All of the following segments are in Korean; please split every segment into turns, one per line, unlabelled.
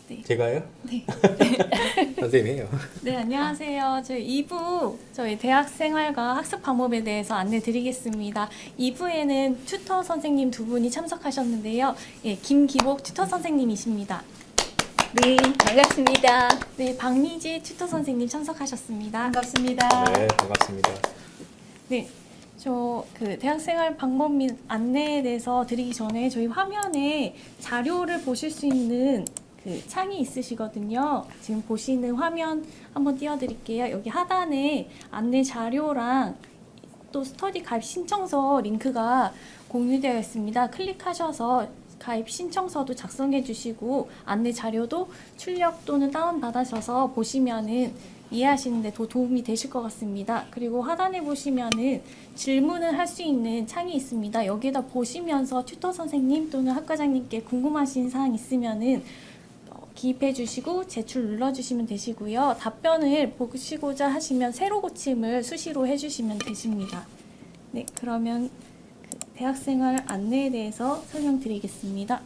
네.
제가요?
네.
선생님 해요.
네, 안녕하세요. 저희 2부 저희 대학 생활과 학습 방법에 대해서 안내 드리겠습니다. 2부에는 튜터 선생님 두 분이 참석하셨는데요. 예, 김기복 튜터 선생님이십니다.
네, 반갑습니다.
네, 박리지 튜터 선생님 참석하셨습니다.
반갑습니다.
네, 반갑습니다.
네, 저 그 대학생활 방법 및 안내에 대해서 드리기 전에 저희 화면에 자료를 보실 수 있는 그 창이 있으시거든요. 지금 보시는 화면 한번 띄워드릴게요. 여기 하단에 안내 자료랑 또 스터디 가입 신청서 링크가 공유되어 있습니다. 클릭하셔서 가입 신청서도 작성해 주시고 안내 자료도 출력 또는 다운받으셔서 보시면은 이해하시는 데 더 도움이 되실 것 같습니다. 그리고 하단에 보시면은 질문을 할 수 있는 창이 있습니다. 여기에다 보시면서 튜터 선생님 또는 학과장님께 궁금하신 사항 있으면은 기입해 주시고 제출 눌러 주시면 되시고요. 답변을 보시고자 하시면 세로 고침을 수시로 해 주시면 되십니다. 네, 그러면 그 대학생활 안내에 대해서 설명드리겠습니다.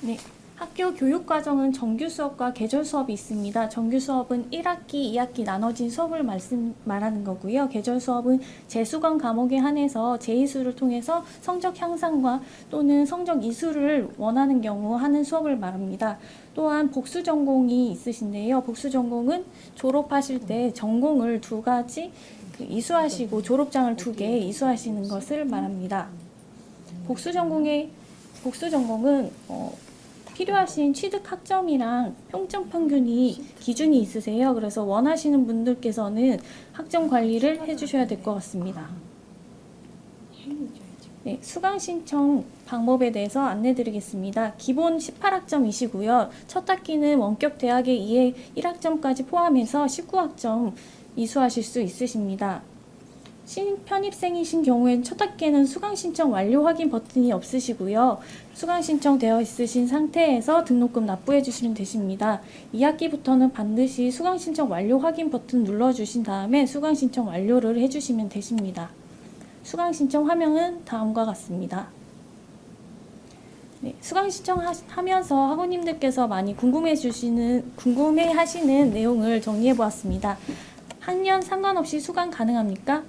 네, 학교 교육과정은 정규 수업과 계절 수업이 있습니다. 정규 수업은 1학기, 2학기 나눠진 수업을 말하는 거고요. 계절 수업은 재수강 과목에 한해서 재이수를 통해서 성적 향상과 또는 성적 이수를 원하는 경우 하는 수업을 말합니다. 또한 복수 전공이 있으신데요. 복수 전공은 졸업하실 때 전공을 두 가지 이수하시고 졸업장을 2개 이수하시는 것을 말합니다. 복수 전공은 필요하신 취득 학점이랑 평점 평균이 기준이 있으세요. 그래서 원하시는 분들께서는 학점 관리를 해주셔야 될 것 같습니다. 네, 수강 신청 방법에 대해서 안내드리겠습니다. 기본 18학점이시고요. 첫 학기는 원격 대학의 2회 1학점까지 포함해서 19학점 이수하실 수 있으십니다. 신편입생이신 경우엔 첫 학기에는 수강 신청 완료 확인 버튼이 없으시고요. 수강 신청되어 있으신 상태에서 등록금 납부해 주시면 되십니다. 2학기부터는 반드시 수강 신청 완료 확인 버튼 눌러주신 다음에 수강 신청 완료를 해주시면 되십니다. 수강 신청 화면은 다음과 같습니다. 네, 수강 신청하면서 학우님들께서 많이 궁금해하시는 내용을 정리해 보았습니다. 학년 상관없이 수강 가능합니까?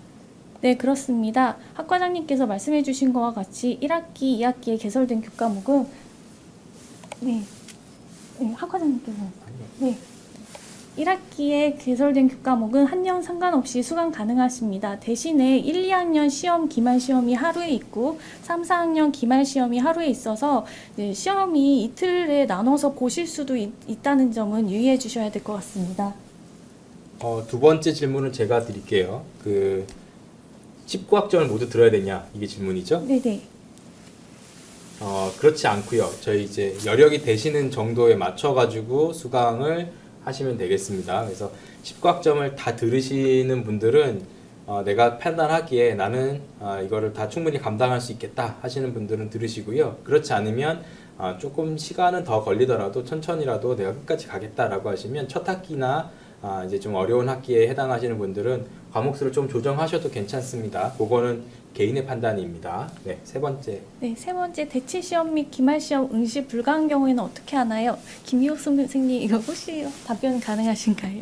네, 그렇습니다. 학과장님께서 말씀해 주신 것과 같이 1학기, 2학기에 개설된 교과목은 학과장님께서 1학기에 개설된 교과목은 학년 상관없이 수강 가능하십니다. 대신에 1, 2학년 시험 기말 시험이 하루에 있고 3, 4학년 기말 시험이 하루에 있어서 시험이 이틀에 나눠서 보실 수도 있다는 점은 유의해 주셔야 될 것 같습니다.
두 번째 질문은 제가 드릴게요. 19학점을 모두 들어야 되냐? 이게 질문이죠?
네네.
그렇지 않고요. 저희 이제 여력이 되시는 정도에 맞춰가지고 수강을 하시면 되겠습니다. 그래서 19학점을 다 들으시는 분들은 내가 판단하기에 나는 이거를 다 충분히 감당할 수 있겠다 하시는 분들은 들으시고요. 그렇지 않으면 조금 시간은 더 걸리더라도 천천히라도 내가 끝까지 가겠다라고 하시면 첫 학기나 이제 좀 어려운 학기에 해당하시는 분들은 과목 수를 좀 조정하셔도 괜찮습니다. 그거는 개인의 판단입니다. 네, 세 번째.
네, 세 번째 대체 시험 및 기말 시험 응시 불가한 경우에는 어떻게 하나요? 김미옥 선생님 이거 혹시 답변 가능하신가요?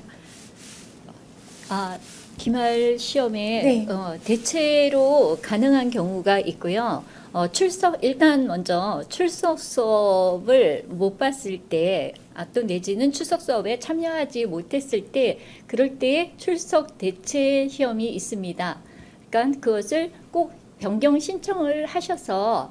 기말 시험에
네.
대체로 가능한 경우가 있고요. 일단 먼저 출석 수업을 못 봤을 때, 또 내지는 출석 수업에 참여하지 못했을 때, 그럴 때 출석 대체 시험이 있습니다. 그러니까 그것을 꼭 변경 신청을 하셔서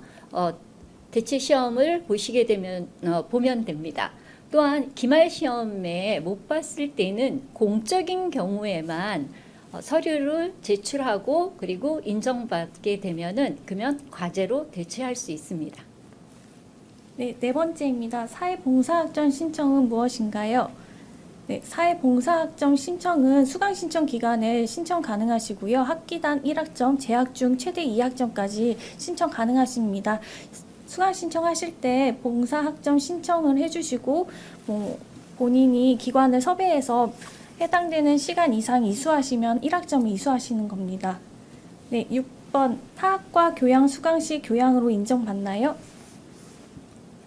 대체 시험을 보시게 되면 보면 됩니다. 또한 기말 시험에 못 봤을 때는 공적인 경우에만 서류를 제출하고 그리고 인정받게 되면은 그러면 과제로 대체할 수 있습니다.
네, 네 번째입니다. 사회봉사학점 신청은 무엇인가요? 네, 사회봉사학점 신청은 수강 신청 기간에 신청 가능하시고요. 학기당 1학점, 재학 중 최대 2학점까지 신청 가능하십니다. 수강 신청하실 때 봉사학점 신청을 해주시고 본인이 기관을 섭외해서 해당되는 시간 이상 이수하시면 1학점을 이수하시는 겁니다. 네, 10번 타학과 교양 수강 시 교양으로 인정받나요?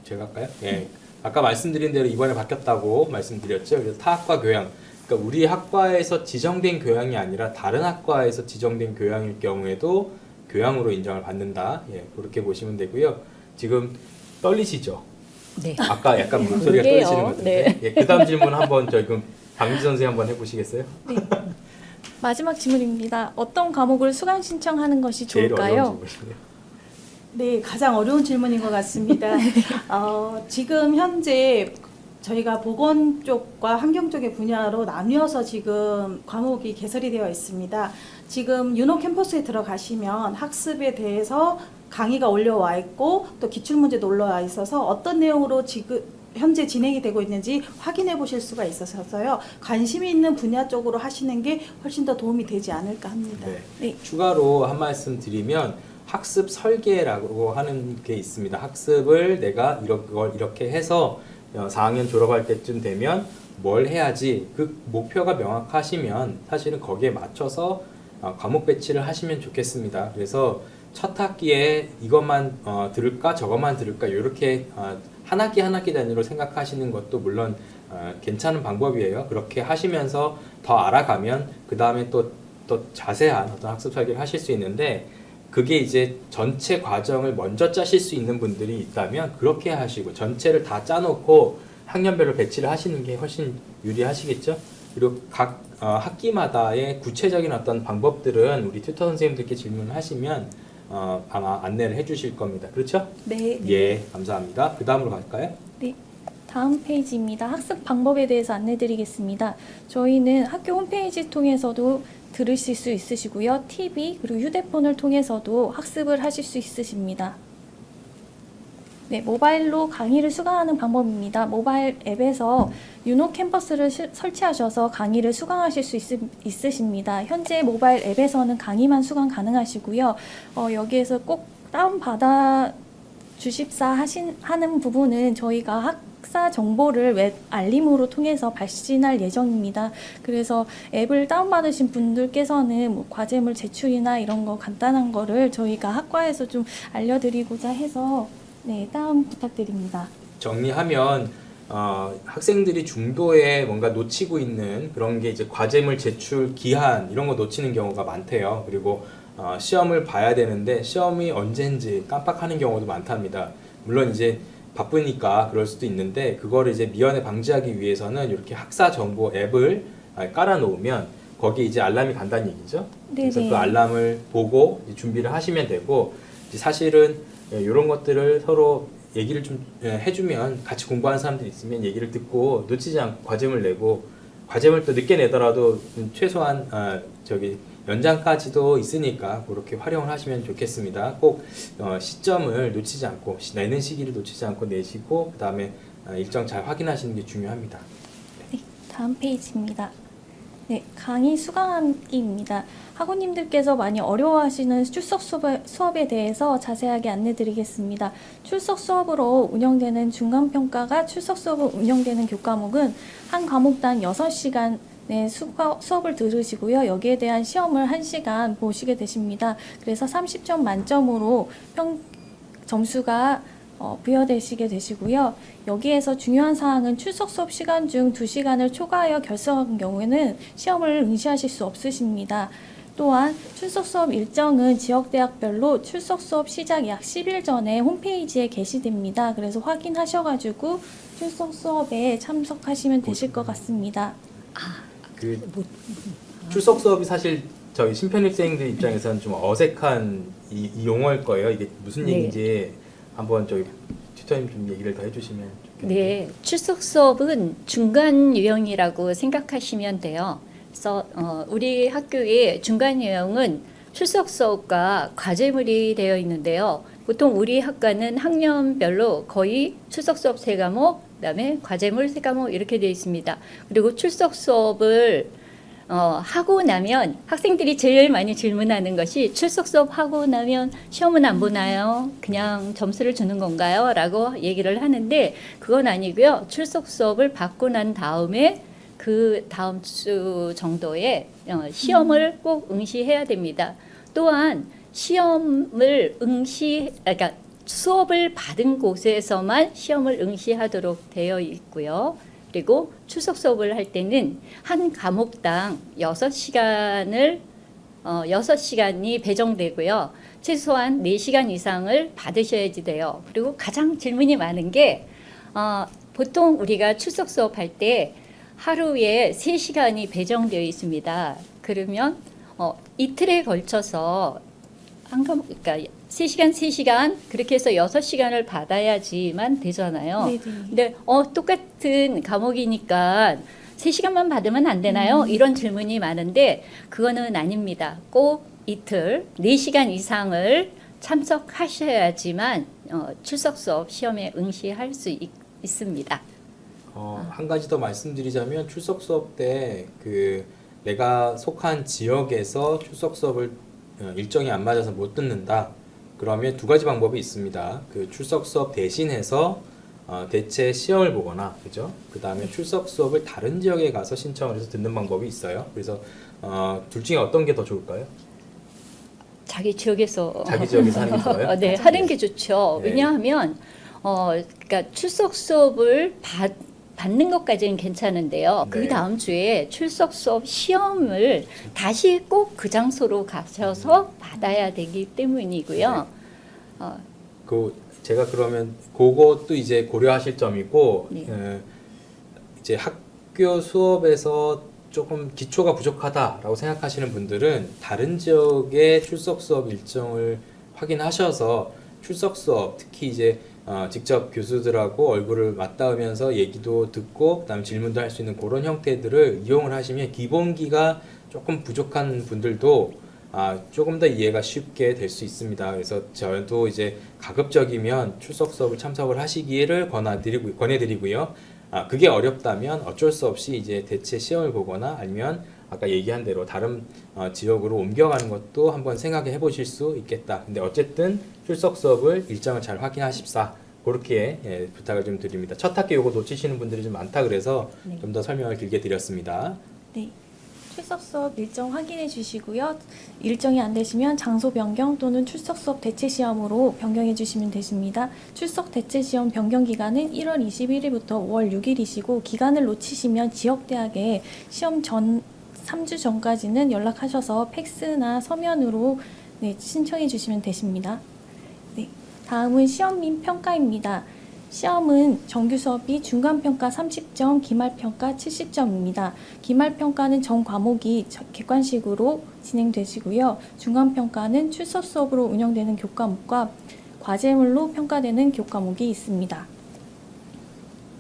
제가 할까요? 예. 아까 말씀드린 대로 이번에 바뀌었다고 말씀드렸죠. 그래서 타학과 교양. 그러니까 우리 학과에서 지정된 교양이 아니라 다른 학과에서 지정된 교양일 경우에도 교양으로 인정을 받는다. 예, 그렇게 보시면 되고요. 지금 떨리시죠?
네.
아까 약간 목소리가
그러게요.
떨리시는 것 같은데.
네.
예, 그다음 질문 한번 저희 그럼 강지 선생님 한번 해보시겠어요?
마지막 질문입니다. 어떤 과목을 수강 신청하는 것이
제일
좋을까요?
어려운 질문이네요.
네, 가장 어려운 질문인 것 같습니다. 지금 현재 저희가 보건 쪽과 환경 쪽의 분야로 나뉘어서 지금 과목이 개설이 되어 있습니다. 지금 윤호 캠퍼스에 들어가시면 학습에 대해서 강의가 올려와 있고 또 기출문제도 올라와 있어서 어떤 내용으로 지금 현재 진행이 되고 있는지 확인해 보실 수가 있어서요. 관심이 있는 분야 쪽으로 하시는 게 훨씬 더 도움이 되지 않을까 합니다.
네.
네.
추가로 한 말씀 드리면 학습 설계라고 하는 게 있습니다. 학습을 내가 이렇게 해서 4학년 졸업할 때쯤 되면 뭘 해야지 그 목표가 명확하시면 사실은 거기에 맞춰서 과목 배치를 하시면 좋겠습니다. 그래서 첫 학기에 이것만 들을까 저것만 들을까 이렇게 한 학기 한 학기 단위로 생각하시는 것도 물론 괜찮은 방법이에요. 그렇게 하시면서 더 알아가면 그 다음에 또 자세한 어떤 학습 설계를 하실 수 있는데 그게 이제 전체 과정을 먼저 짜실 수 있는 분들이 있다면 그렇게 하시고 전체를 다 짜놓고 학년별로 배치를 하시는 게 훨씬 유리하시겠죠? 그리고 각 학기마다의 구체적인 어떤 방법들은 우리 튜터 선생님들께 질문을 하시면 아마 안내를 해주실 겁니다. 그렇죠?
네.
예, 감사합니다. 그 다음으로 갈까요?
네. 다음 페이지입니다. 학습 방법에 대해서 안내드리겠습니다. 저희는 학교 홈페이지 통해서도 들으실 수 있으시고요. TV 그리고 휴대폰을 통해서도 학습을 하실 수 있으십니다. 네, 모바일로 강의를 수강하는 방법입니다. 모바일 앱에서 윤호 캠퍼스를 설치하셔서 강의를 수강하실 수 있으십니다. 현재 모바일 앱에서는 강의만 수강 가능하시고요. 여기에서 꼭 다운받아 주십사 하는 부분은 저희가 학사 정보를 웹 알림으로 통해서 발신할 예정입니다. 그래서 앱을 다운받으신 분들께서는 뭐 과제물 제출이나 이런 거 간단한 거를 저희가 학과에서 좀 알려드리고자 해서 네, 다운 부탁드립니다.
정리하면 학생들이 중도에 뭔가 놓치고 있는 그런 게 이제 과제물 제출 기한 이런 거 놓치는 경우가 많대요. 그리고 시험을 봐야 되는데 시험이 언젠지 깜빡하는 경우도 많답니다. 물론 이제 바쁘니까 그럴 수도 있는데 그거를 이제 미연에 방지하기 위해서는 이렇게 학사 정보 앱을 깔아 놓으면 거기에 이제 알람이 간다는 얘기죠. 그래서
네네.
그 알람을 보고 이제 준비를 하시면 되고 이제 사실은 이런 것들을 서로 얘기를 좀 해주면 같이 공부하는 사람들이 있으면 얘기를 듣고 놓치지 않고 과제물 내고 과제물 또 늦게 내더라도 최소한 연장까지도 있으니까 그렇게 활용을 하시면 좋겠습니다. 꼭 시점을 놓치지 않고 내는 시기를 놓치지 않고 내시고 그 다음에 일정 잘 확인하시는 게 중요합니다.
네, 다음 페이지입니다. 네, 강의 수강하기입니다. 학우님들께서 많이 어려워하시는 출석 수업에 대해서 자세하게 안내드리겠습니다. 출석 수업으로 운영되는 중간평가가 출석 수업으로 운영되는 교과목은 한 과목당 6시간의 수업을 들으시고요. 여기에 대한 시험을 1시간 보시게 되십니다. 그래서 30점 만점으로 점수가 부여되시게 되시고요. 여기에서 중요한 사항은 출석 수업 시간 중 2시간을 초과하여 결석한 경우에는 시험을 응시하실 수 없으십니다. 또한 출석 수업 일정은 지역대학별로 출석 수업 시작 약 10일 전에 홈페이지에 게시됩니다. 그래서 확인하셔가지고 출석 수업에 참석하시면 되실 것 같습니다.
그 출석 수업이 사실 저희 신편입생들 입장에서는 좀 어색한 이 용어일 거예요. 이게 무슨
네.
얘기인지 한번 저희 튜터님 좀 얘기를 더 해주시면 좋겠네요.
네, 출석 수업은 중간 유형이라고 생각하시면 돼요. 그래서 우리 학교의 중간 유형은 출석 수업과 과제물이 되어 있는데요. 보통 우리 학과는 학년별로 거의 출석 수업 3과목, 그다음에 과제물 3과목 이렇게 되어 있습니다. 그리고 출석 수업을 하고 나면 학생들이 제일 많이 질문하는 것이 출석 수업 하고 나면 시험은 안 보나요? 그냥 점수를 주는 건가요? 라고 얘기를 하는데 그건 아니고요. 출석 수업을 받고 난 다음에 그 다음 주 정도에 시험을 꼭 응시해야 됩니다. 또한 시험을 그러니까 수업을 받은 곳에서만 시험을 응시하도록 되어 있고요. 그리고 출석 수업을 할 때는 한 과목당 6시간이 배정되고요. 최소한 4시간 이상을 받으셔야지 돼요. 그리고 가장 질문이 많은 게 보통 우리가 출석 수업할 때 하루에 3시간이 배정되어 있습니다. 그러면 이틀에 걸쳐서 그러니까 3시간 그렇게 해서 6시간을 받아야지만 되잖아요.
네네.
근데 똑같은 과목이니까 3시간만 받으면 안 되나요? 이런 질문이 많은데 그거는 아닙니다. 꼭 이틀 4시간 이상을 참석하셔야지만 출석 수업 시험에 응시할 수 있습니다.
한 가지 더 말씀드리자면 출석 수업 때 내가 속한 지역에서 출석 수업을 일정이 안 맞아서 못 듣는다. 그러면 두 가지 방법이 있습니다. 그 출석 수업 대신해서 대체 시험을 보거나, 그죠? 그 다음에 출석 수업을 다른 지역에 가서 신청을 해서 듣는 방법이 있어요. 그래서 둘 중에 어떤 게 더 좋을까요?
자기 지역에서
하는 게 좋아요?
네, 하는 게 좋죠.
네.
왜냐하면 그러니까 출석 수업을 받는 것까지는 괜찮은데요.
네.
그 다음 주에 출석 수업 시험을 다시 꼭 그 장소로 가셔서 받아야 되기 때문이고요.
제가 그러면 그것도 이제 고려하실 점이고,
네.
이제 학교 수업에서 조금 기초가 부족하다라고 생각하시는 분들은 다른 지역의 출석 수업 일정을 확인하셔서 출석 수업, 특히 이제 직접 교수들하고 얼굴을 맞닿으면서 얘기도 듣고 그다음에 질문도 할 수 있는 그런 형태들을 이용을 하시면 기본기가 조금 부족한 분들도 조금 더 이해가 쉽게 될 수 있습니다. 그래서 저도 이제 가급적이면 출석 수업을 참석을 하시기를 권해드리고요. 그게 어렵다면 어쩔 수 없이 이제 대체 시험을 보거나 아니면 아까 얘기한 대로 다른 지역으로 옮겨가는 것도 한번 생각해 보실 수 있겠다. 근데 어쨌든 출석 수업을 일정을 잘 확인하십사. 그렇게 부탁을 좀 드립니다. 첫 학기 요거 놓치시는 분들이 좀 많다 그래서
네.
좀 더 설명을 길게 드렸습니다.
네. 출석 수업 일정 확인해 주시고요. 일정이 안 되시면 장소 변경 또는 출석 수업 대체 시험으로 변경해 주시면 되십니다. 출석 대체 시험 변경 기간은 1월 21일부터 5월 6일이시고 기간을 놓치시면 지역 대학에 시험 전 3주 전까지는 연락하셔서 팩스나 서면으로 신청해 주시면 되십니다. 네. 다음은 시험 및 평가입니다. 시험은 정규 수업이 중간평가 30점, 기말평가 70점입니다. 기말평가는 전 과목이 객관식으로 진행되시고요. 중간평가는 출석 수업으로 운영되는 교과목과 과제물로 평가되는 교과목이 있습니다.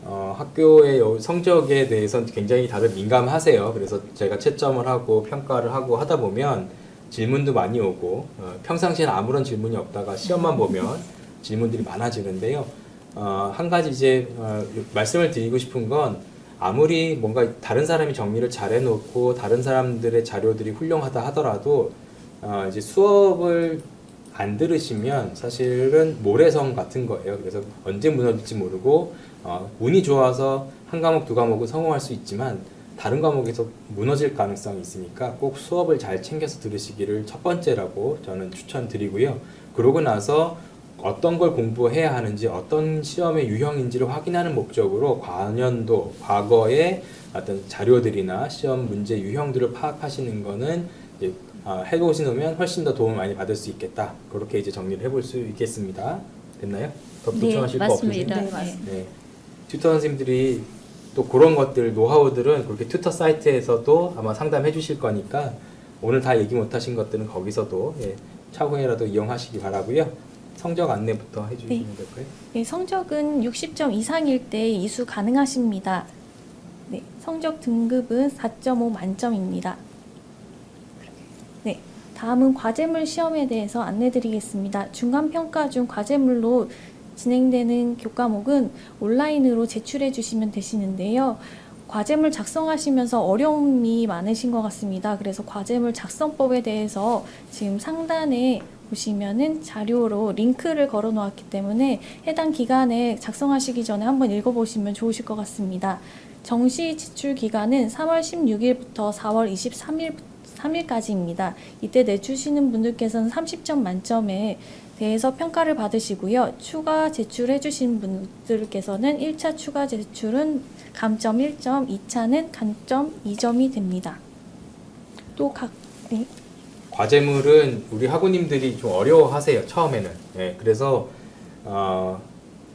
학교의 성적에 대해서 굉장히 다들 민감하세요. 그래서 제가 채점을 하고 평가를 하고 하다 보면 질문도 많이 오고 평상시에는 아무런 질문이 없다가 시험만 보면 질문들이 많아지는데요. 한 가지 이제 말씀을 드리고 싶은 건 아무리 뭔가 다른 사람이 정리를 잘 해놓고 다른 사람들의 자료들이 훌륭하다 하더라도 이제 수업을 안 들으시면 사실은 모래성 같은 거예요. 그래서 언제 무너질지 모르고 운이 좋아서 한 과목 두 과목은 성공할 수 있지만 다른 과목에서 무너질 가능성이 있으니까 꼭 수업을 잘 챙겨서 들으시기를 첫 번째라고 저는 추천드리고요. 그러고 나서 어떤 걸 공부해야 하는지 어떤 시험의 유형인지를 확인하는 목적으로 과년도 과거의 어떤 자료들이나 시험 문제 유형들을 파악하시는 거는 해보시면 훨씬 더 도움을 많이 받을 수 있겠다. 그렇게 이제 정리를 해볼 수 있겠습니다. 됐나요? 더 보충하실 거 없으세요?
맞습니다.
네, 맞습니다.
네. 튜터 선생님들이 또 그런 것들 노하우들은 그렇게 튜터 사이트에서도 아마 상담해 주실 거니까 오늘 다 얘기 못 하신 것들은 거기서도 차후에라도 이용하시기 바라고요. 성적 안내부터 해주시면 될까요?
네, 성적은 60점 이상일 때 이수 가능하십니다. 네, 성적 등급은 4.5 만점입니다. 네, 다음은 과제물 시험에 대해서 안내드리겠습니다. 중간평가 중 과제물로 진행되는 교과목은 온라인으로 제출해 주시면 되시는데요. 과제물 작성하시면서 어려움이 많으신 것 같습니다. 그래서 과제물 작성법에 대해서 지금 상단에 보시면은 자료로 링크를 걸어 놓았기 때문에 해당 기간에 작성하시기 전에 한번 읽어보시면 좋으실 것 같습니다. 정시 지출 기간은 3월 16일부터 4월 23일까지입니다. 이때 내주시는 분들께서는 30점 만점에 대해서 평가를 받으시고요. 추가 제출해 주신 분들께서는 1차 추가 제출은 감점 1점, 2차는 감점 2점이 됩니다. 네.
과제물은 우리 학우님들이 좀 어려워하세요, 처음에는. 예, 그래서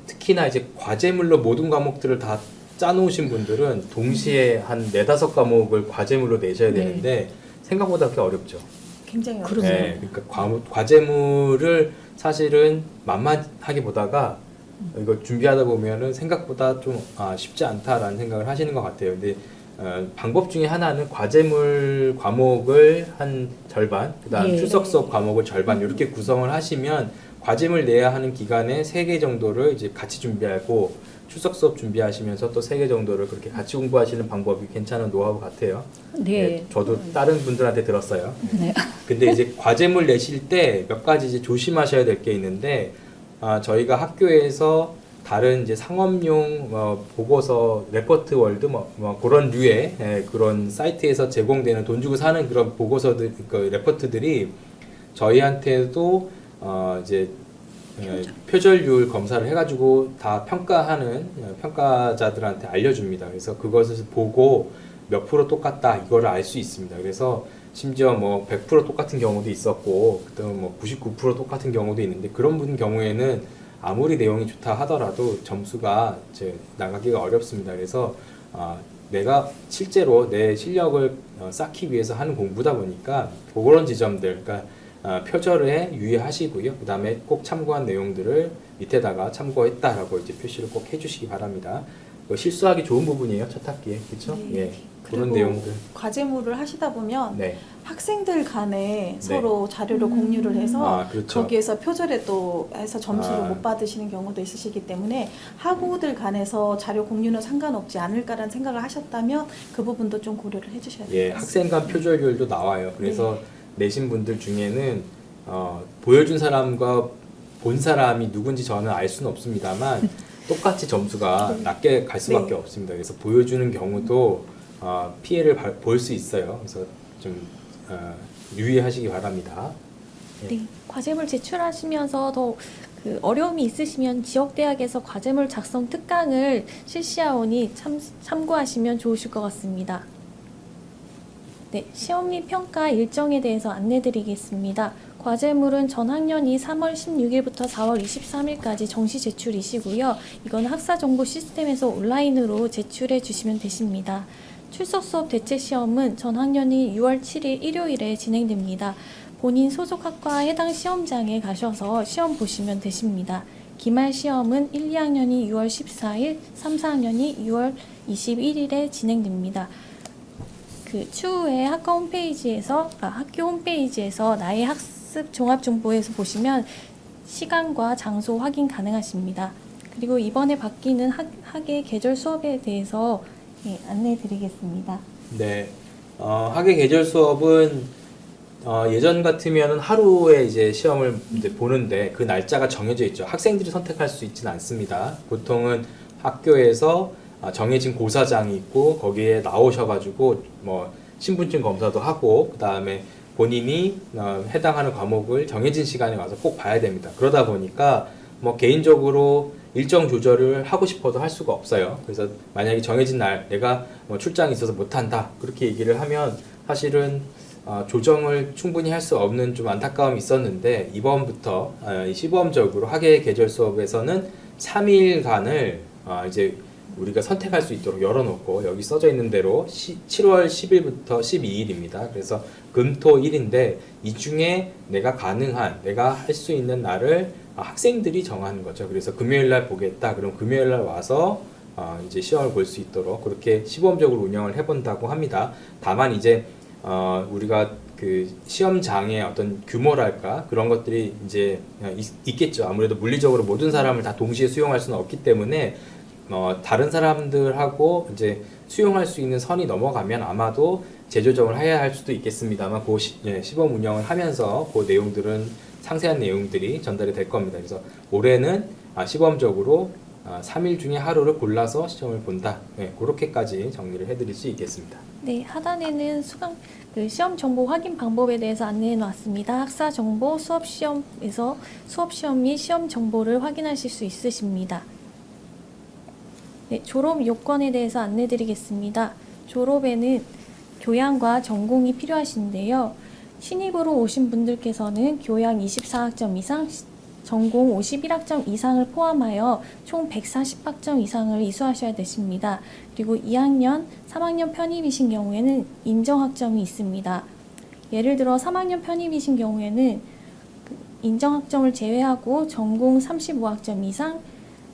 특히나 이제 과제물로 모든 과목들을 다 짜놓으신 분들은 동시에 한 4-5과목을 과제물로 내셔야
네.
되는데 생각보다 그렇게 어렵죠.
굉장히
그러네요.
어렵습니다.
네, 그러니까 과제물을 사실은 만만하게 보다가 이거 준비하다 보면은 생각보다 좀 쉽지 않다라는 생각을 하시는 것 같아요. 근데 방법 중에 하나는 과제물 과목을 한 절반, 그다음
예.
출석 수업 과목을 절반 이렇게 구성을 하시면 과제물 내야 하는 기간에 3개 정도를 이제 같이 준비하고 출석 수업 준비하시면서 또 3개 정도를 그렇게 같이 공부하시는 방법이 괜찮은 노하우 같아요.
네.
저도 다른 분들한테 들었어요.
네.
근데 이제 과제물 내실 때 몇 가지 이제 조심하셔야 될 게 있는데 저희가 학교에서 다른 이제 상업용 보고서 레포트 월드 뭐 그런 류의 그런 사이트에서 제공되는 돈 주고 사는 그런 보고서들 그 레포트들이 저희한테도 이제 표절률 검사를 해가지고 다 평가하는 평가자들한테 알려줍니다. 그래서 그것을 보고 몇 프로 똑같다 이거를 알 수 있습니다. 그래서 심지어 뭐 100% 똑같은 경우도 있었고 그다음 뭐 99% 똑같은 경우도 있는데 그런 분 경우에는 아무리 내용이 좋다 하더라도 점수가 이제 나가기가 어렵습니다. 그래서 내가 실제로 내 실력을 쌓기 위해서 하는 공부다 보니까 그런 지점들, 그러니까 표절에 유의하시고요. 그 다음에 꼭 참고한 내용들을 밑에다가 참고했다라고 이제 표시를 꼭 해주시기 바랍니다. 실수하기 좋은 부분이에요, 첫 학기에, 그렇죠?
네.
예, 그런
그리고
내용들.
과제물을 하시다 보면
네.
학생들 간에 서로 자료를 공유를 해서
그렇죠.
거기에서 표절에 또 해서 점수를
아.
못 받으시는 경우도 있으시기 때문에 학우들 간에서 자료 공유는 상관없지 않을까라는 생각을 하셨다면 그 부분도 좀 고려를 해주셔야
예,
돼요.
학생 간 표절률도 나와요. 그래서 내신 분들 중에는 보여준 사람과 본 사람이 누군지 저는 알 수는 없습니다만 똑같이 점수가 낮게 갈 수밖에
네.
없습니다. 그래서 보여주는 경우도 피해를 볼 수 있어요. 그래서 좀 유의하시기 바랍니다.
네, 과제물 제출하시면서 더 그 어려움이 있으시면 지역대학에서 과제물 작성 특강을 실시하오니 참고하시면 좋으실 것 같습니다. 네, 시험 및 평가 일정에 대해서 안내드리겠습니다. 과제물은 전 학년이 3월 16일부터 4월 23일까지 정시 제출이시고요. 이건 학사정보 시스템에서 온라인으로 제출해 주시면 되십니다. 출석 수업 대체 시험은 전 학년이 6월 7일 일요일에 진행됩니다. 본인 소속 학과 해당 시험장에 가셔서 시험 보시면 되십니다. 기말 시험은 1, 2학년이 6월 14일, 3, 4학년이 6월 21일에 진행됩니다. 그 추후에 학교 홈페이지에서 나의 학습 종합 정보에서 보시면 시간과 장소 확인 가능하십니다. 그리고 이번에 바뀌는 학예 계절 수업에 대해서 안내해 드리겠습니다.
네, 학예 계절 수업은 예전 같으면 하루에 이제 시험을 이제 보는데 그 날짜가 정해져 있죠. 학생들이 선택할 수 있지는 않습니다. 보통은 학교에서 정해진 고사장이 있고 거기에 나오셔가지고 뭐 신분증 검사도 하고 그 다음에 본인이 해당하는 과목을 정해진 시간에 와서 꼭 봐야 됩니다. 그러다 보니까 뭐 개인적으로 일정 조절을 하고 싶어도 할 수가 없어요. 그래서 만약에 정해진 날 내가 뭐 출장이 있어서 못한다 그렇게 얘기를 하면 사실은 조정을 충분히 할 수 없는 좀 안타까움이 있었는데 이번부터 시범적으로 학예 계절 수업에서는 3일간을 이제 우리가 선택할 수 있도록 열어놓고 여기 써져 있는 대로 7월 10일부터 12일입니다. 그래서 금토일인데 이 중에 내가 할 수 있는 날을 학생들이 정하는 거죠. 그래서 금요일 날 보겠다. 그럼 금요일 날 와서 이제 시험을 볼 수 있도록 그렇게 시범적으로 운영을 해본다고 합니다. 다만 이제 우리가 그 시험장의 어떤 규모랄까 그런 것들이 이제 있겠죠. 아무래도 물리적으로 모든 사람을 다 동시에 수용할 수는 없기 때문에 다른 사람들하고 이제 수용할 수 있는 선이 넘어가면 아마도 재조정을 해야 할 수도 있겠습니다만 그 시범 운영을 하면서 그 내용들은 상세한 내용들이 전달이 될 겁니다. 그래서 올해는 시범적으로 3일 중에 하루를 골라서 시험을 본다. 네, 그렇게까지 정리를 해드릴 수 있겠습니다.
네, 하단에는 시험 정보 확인 방법에 대해서 안내해 놨습니다. 학사 정보, 수업 시험에서 수업 시험 및 시험 정보를 확인하실 수 있으십니다. 네, 졸업 요건에 대해서 안내 드리겠습니다. 졸업에는 교양과 전공이 필요하신데요. 신입으로 오신 분들께서는 교양 24학점 이상, 전공 51학점 이상을 포함하여 총 140학점 이상을 이수하셔야 되십니다. 그리고 2학년, 3학년 편입이신 경우에는 인정학점이 있습니다. 예를 들어 3학년 편입이신 경우에는 인정학점을 제외하고 전공 35학점 이상,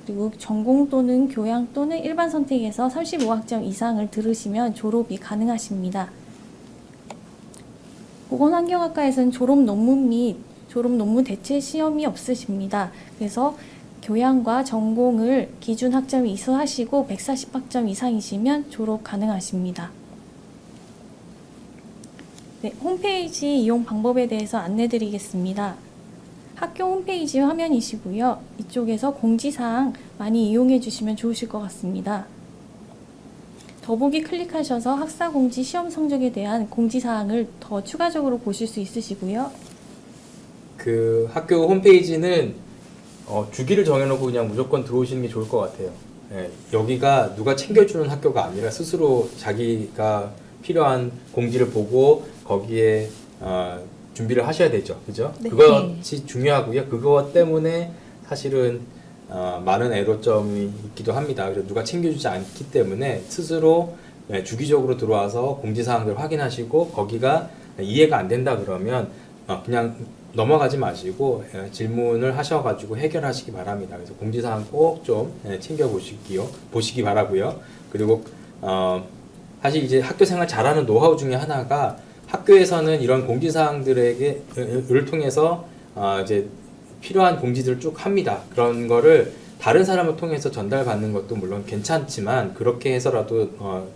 그리고 전공 또는 교양 또는 일반 선택에서 35학점 이상을 들으시면 졸업이 가능하십니다. 보건환경학과에서는 졸업 논문 및 졸업 논문 대체 시험이 없으십니다. 그래서 교양과 전공을 기준 학점 이수하시고 140학점 이상이시면 졸업 가능하십니다. 네, 홈페이지 이용 방법에 대해서 안내 드리겠습니다. 학교 홈페이지 화면이시고요. 이쪽에서 공지사항 많이 이용해 주시면 좋으실 것 같습니다. 더보기 클릭하셔서 학사 공지 시험 성적에 대한 공지사항을 더 추가적으로 보실 수 있으시고요.
그 학교 홈페이지는 주기를 정해놓고 그냥 무조건 들어오시는 게 좋을 것 같아요. 예, 여기가 누가 챙겨주는 학교가 아니라 스스로 자기가 필요한 공지를 보고 거기에 준비를 하셔야 되죠. 그죠?
네.
그것이 중요하고요. 그것 때문에 사실은 많은 애로점이 있기도 합니다. 그래서 누가 챙겨주지 않기 때문에 스스로 주기적으로 들어와서 공지사항들 확인하시고 거기가 이해가 안 된다 그러면 그냥 넘어가지 마시고 질문을 하셔가지고 해결하시기 바랍니다. 그래서 공지사항 꼭 좀 챙겨 보시기 바라고요. 그리고 사실 이제 학교생활 잘하는 노하우 중에 하나가 학교에서는 이런 공지사항들을 통해서 이제 필요한 공지들을 쭉 합니다. 그런 거를 다른 사람을 통해서 전달받는 것도 물론 괜찮지만 그렇게 해서라도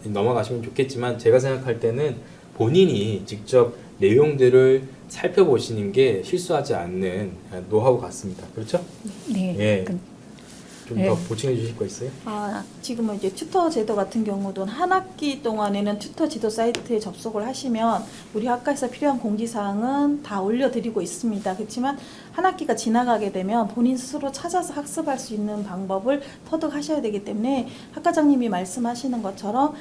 넘어가시면 좋겠지만 제가 생각할 때는 본인이 직접 내용들을 살펴보시는 게 실수하지 않는 노하우 같습니다. 그렇죠?
네.
예.
그-
좀
네.
더 보충해 주실 거 있어요?
지금은 이제 튜터 제도 같은 경우도 한 학기 동안에는 튜터 지도 사이트에 접속을 하시면 우리 학과에서 필요한 공지사항은 다 올려드리고 있습니다. 그렇지만 한 학기가 지나가게 되면 본인 스스로 찾아서 학습할 수 있는 방법을 터득하셔야 되기 때문에 학과장님이 말씀하시는 것처럼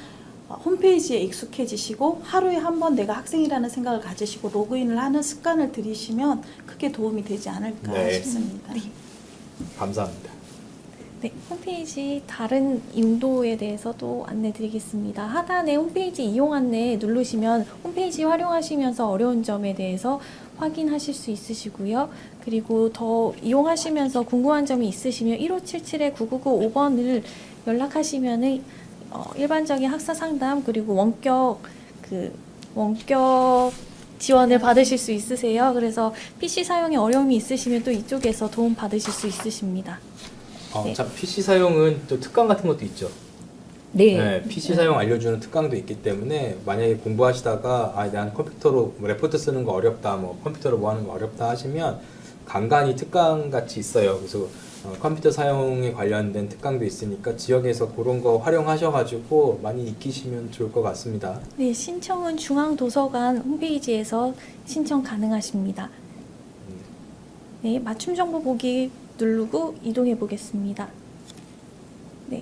홈페이지에 익숙해지시고 하루에 한 번 내가 학생이라는 생각을 가지시고 로그인을 하는 습관을 들이시면 크게 도움이 되지 않을까
네.
싶습니다.
네.
감사합니다.
네, 홈페이지 다른 용도에 대해서도 안내 드리겠습니다. 하단에 홈페이지 이용 안내 누르시면 홈페이지 활용하시면서 어려운 점에 대해서 확인하실 수 있으시고요. 그리고 더 이용하시면서 궁금한 점이 있으시면 1577-9995번을 연락하시면은 일반적인 학사 상담 그리고 원격 지원을 받으실 수 있으세요. 그래서 PC 사용에 어려움이 있으시면 또 이쪽에서 도움 받으실 수 있으십니다. 네.
자, PC 사용은 또 특강 같은 것도 있죠.
네.
PC 사용 알려주는 특강도 있기 때문에 만약에 공부하시다가 난 컴퓨터로 레포트 쓰는 거 어렵다, 뭐 컴퓨터로 뭐 하는 거 어렵다 하시면 간간히 특강 같이 있어요. 그래서 컴퓨터 사용에 관련된 특강도 있으니까 지역에서 그런 거 활용하셔가지고 많이 익히시면 좋을 것 같습니다.
네, 신청은 중앙도서관 홈페이지에서 신청 가능하십니다. 네, 맞춤 정보 보기 누르고 이동해 보겠습니다. 네,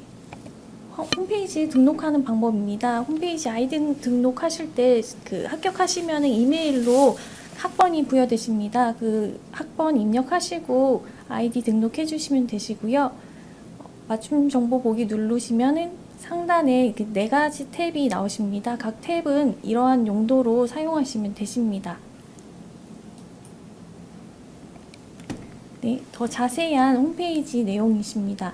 홈페이지 등록하는 방법입니다. 홈페이지 아이디 등록하실 때 합격하시면 이메일로 학번이 부여되십니다. 그 학번 입력하시고 아이디 등록해 주시면 되시고요. 맞춤 정보 보기 누르시면은 상단에 네 가지 탭이 나오십니다. 각 탭은 이러한 용도로 사용하시면 되십니다. 네, 더 자세한 홈페이지 내용이십니다.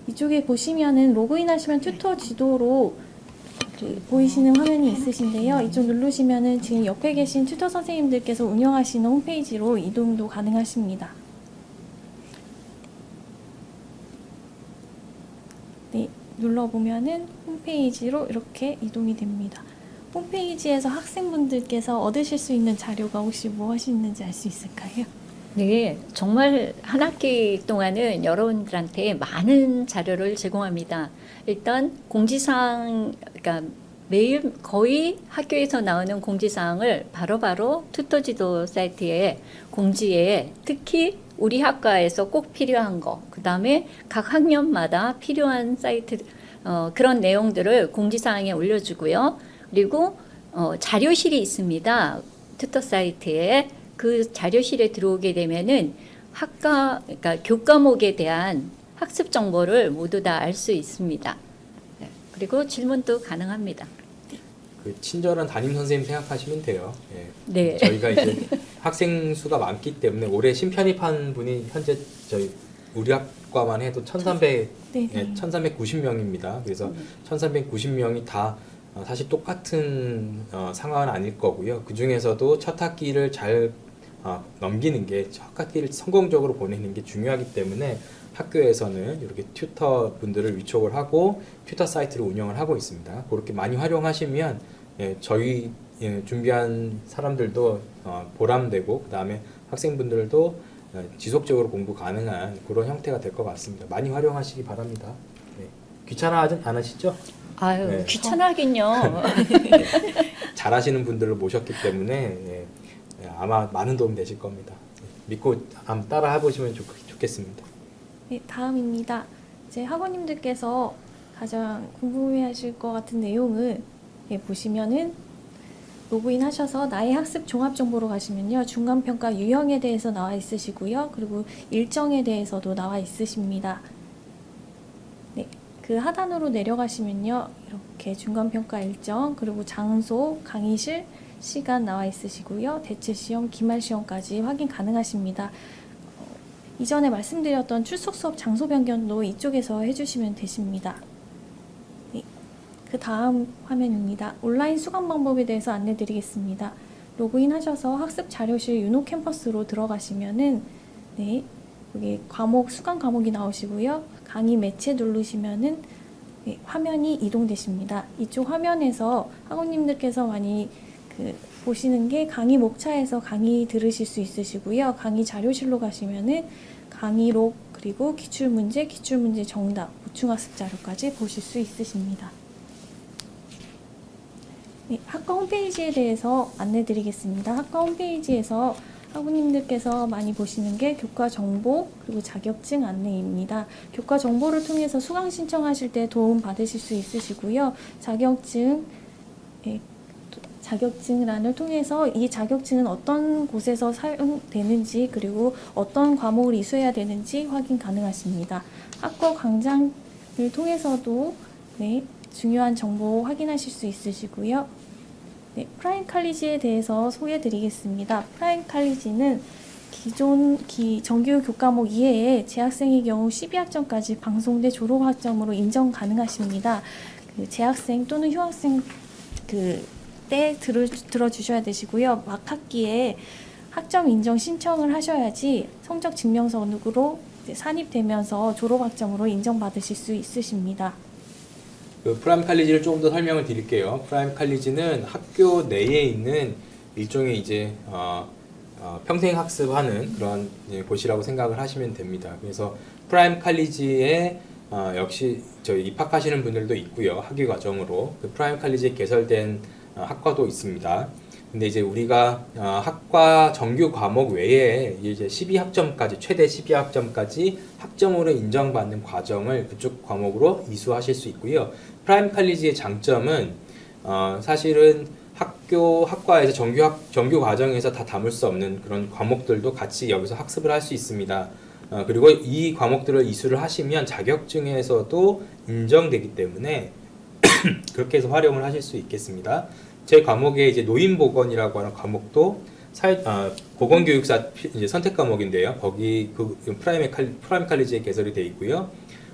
이쪽에 보시면은 로그인 하시면 튜터 지도로 보이시는 화면이 있으신데요. 이쪽 누르시면은 지금 옆에 계신 튜터 선생님들께서 운영하시는 홈페이지로 이동도 가능하십니다. 네, 눌러보면은 홈페이지로 이렇게 이동이 됩니다. 홈페이지에서 학생분들께서 얻으실 수 있는 자료가 혹시 무엇이 있는지 알 수 있을까요?
네, 정말 한 학기 동안은 여러분들한테 많은 자료를 제공합니다. 일단 공지사항, 그러니까 매일 거의 학교에서 나오는 공지사항을 바로바로 튜터지도 사이트에 공지에 특히 우리 학과에서 꼭 필요한 거, 그 다음에 각 학년마다 필요한 사이트, 그런 내용들을 공지사항에 올려주고요. 그리고 자료실이 있습니다. 튜터 사이트에. 그 자료실에 들어오게 되면은 학과, 그러니까 교과목에 대한 학습 정보를 모두 다 알 수 있습니다. 네, 그리고 질문도 가능합니다.
그 친절한 담임 선생님 생각하시면 돼요. 예.
네.
저희가 이제 학생 수가 많기 때문에 올해 신편입한 분이 현재 저희 우리 학과만 해도 1,300,
네,
예,
네.
1,390명입니다. 그래서 1,390명이 다 사실 똑같은 상황은 아닐 거고요. 그 중에서도 첫 학기를 잘 넘기는 게, 첫 학기를 성공적으로 보내는 게 중요하기 때문에 학교에서는 이렇게 튜터 분들을 위촉을 하고 튜터 사이트를 운영을 하고 있습니다. 그렇게 많이 활용하시면 저희 준비한 사람들도 보람되고, 그 다음에 학생분들도 지속적으로 공부 가능한 그런 형태가 될 것 같습니다. 많이 활용하시기 바랍니다. 네. 귀찮아하지 않으시죠?
아유,
네.
귀찮아하긴요.
잘하시는 분들을 모셨기 때문에 아마 많은 도움 되실 겁니다. 믿고 한번 따라 해보시면 좋겠습니다.
네, 다음입니다. 이제 학원님들께서 가장 궁금해하실 것 같은 내용은 보시면은 로그인 하셔서 나의 학습 종합 정보로 가시면요, 중간 평가 유형에 대해서 나와 있으시고요, 그리고 일정에 대해서도 나와 있으십니다. 네, 그 하단으로 내려가시면요, 이렇게 중간 평가 일정, 그리고 장소, 강의실, 시간 나와 있으시고요, 대체 시험, 기말 시험까지 확인 가능하십니다. 이전에 말씀드렸던 출석 수업 장소 변경도 이쪽에서 해주시면 되십니다. 네, 그 다음 화면입니다. 온라인 수강 방법에 대해서 안내드리겠습니다. 로그인 하셔서 학습 자료실 유노 캠퍼스로 들어가시면은 네, 여기 과목 수강 과목이 나오시고요. 강의 매체 누르시면은 네, 화면이 이동되십니다. 이쪽 화면에서 학원님들께서 많이 보시는 게 강의 목차에서 강의 들으실 수 있으시고요. 강의 자료실로 가시면은 강의록, 그리고 기출문제, 기출문제 정답, 보충학습 자료까지 보실 수 있으십니다. 네, 학과 홈페이지에 대해서 안내드리겠습니다. 학과 홈페이지에서 학우님들께서 많이 보시는 게 교과 정보, 그리고 자격증 안내입니다. 교과 정보를 통해서 수강 신청하실 때 도움 받으실 수 있으시고요. 자격증란을 통해서 이 자격증은 어떤 곳에서 사용되는지, 그리고 어떤 과목을 이수해야 되는지 확인 가능하십니다. 학과 광장을 통해서도 네, 중요한 정보 확인하실 수 있으시고요. 네, 프라임 칼리지에 대해서 소개해드리겠습니다. 프라임 칼리지는 기존 정규 교과목 이외에 재학생의 경우 12학점까지 방송대 졸업학점으로 인정 가능하십니다. 재학생 또는 휴학생 때 들어주셔야 되시고요. 막 학기에 학점 인정 신청을 하셔야지 성적 증명서로 산입되면서 졸업학점으로 인정받으실 수 있으십니다.
그 프라임 칼리지를 조금 더 설명을 드릴게요. 프라임 칼리지는 학교 내에 있는 일종의 이제 평생 학습하는 그런 곳이라고 생각을 하시면 됩니다. 그래서 프라임 칼리지에 역시 저희 입학하시는 분들도 있고요. 학위 과정으로 그 프라임 칼리지에 개설된 학과도 있습니다. 근데 이제 우리가 학과 정규 과목 외에 이제 12학점까지, 최대 12학점까지 학점으로 인정받는 과정을 그쪽 과목으로 이수하실 수 있고요. 프라임 칼리지의 장점은 사실은 학과에서 정규 과정에서 다 담을 수 없는 그런 과목들도 같이 여기서 학습을 할 수 있습니다. 그리고 이 과목들을 이수를 하시면 자격증에서도 인정되기 때문에 그렇게 해서 활용을 하실 수 있겠습니다. 제 과목에 이제 노인보건이라고 하는 과목도 보건교육사 이제 선택 과목인데요. 거기 프라임 칼리지에 개설이 되어 있고요.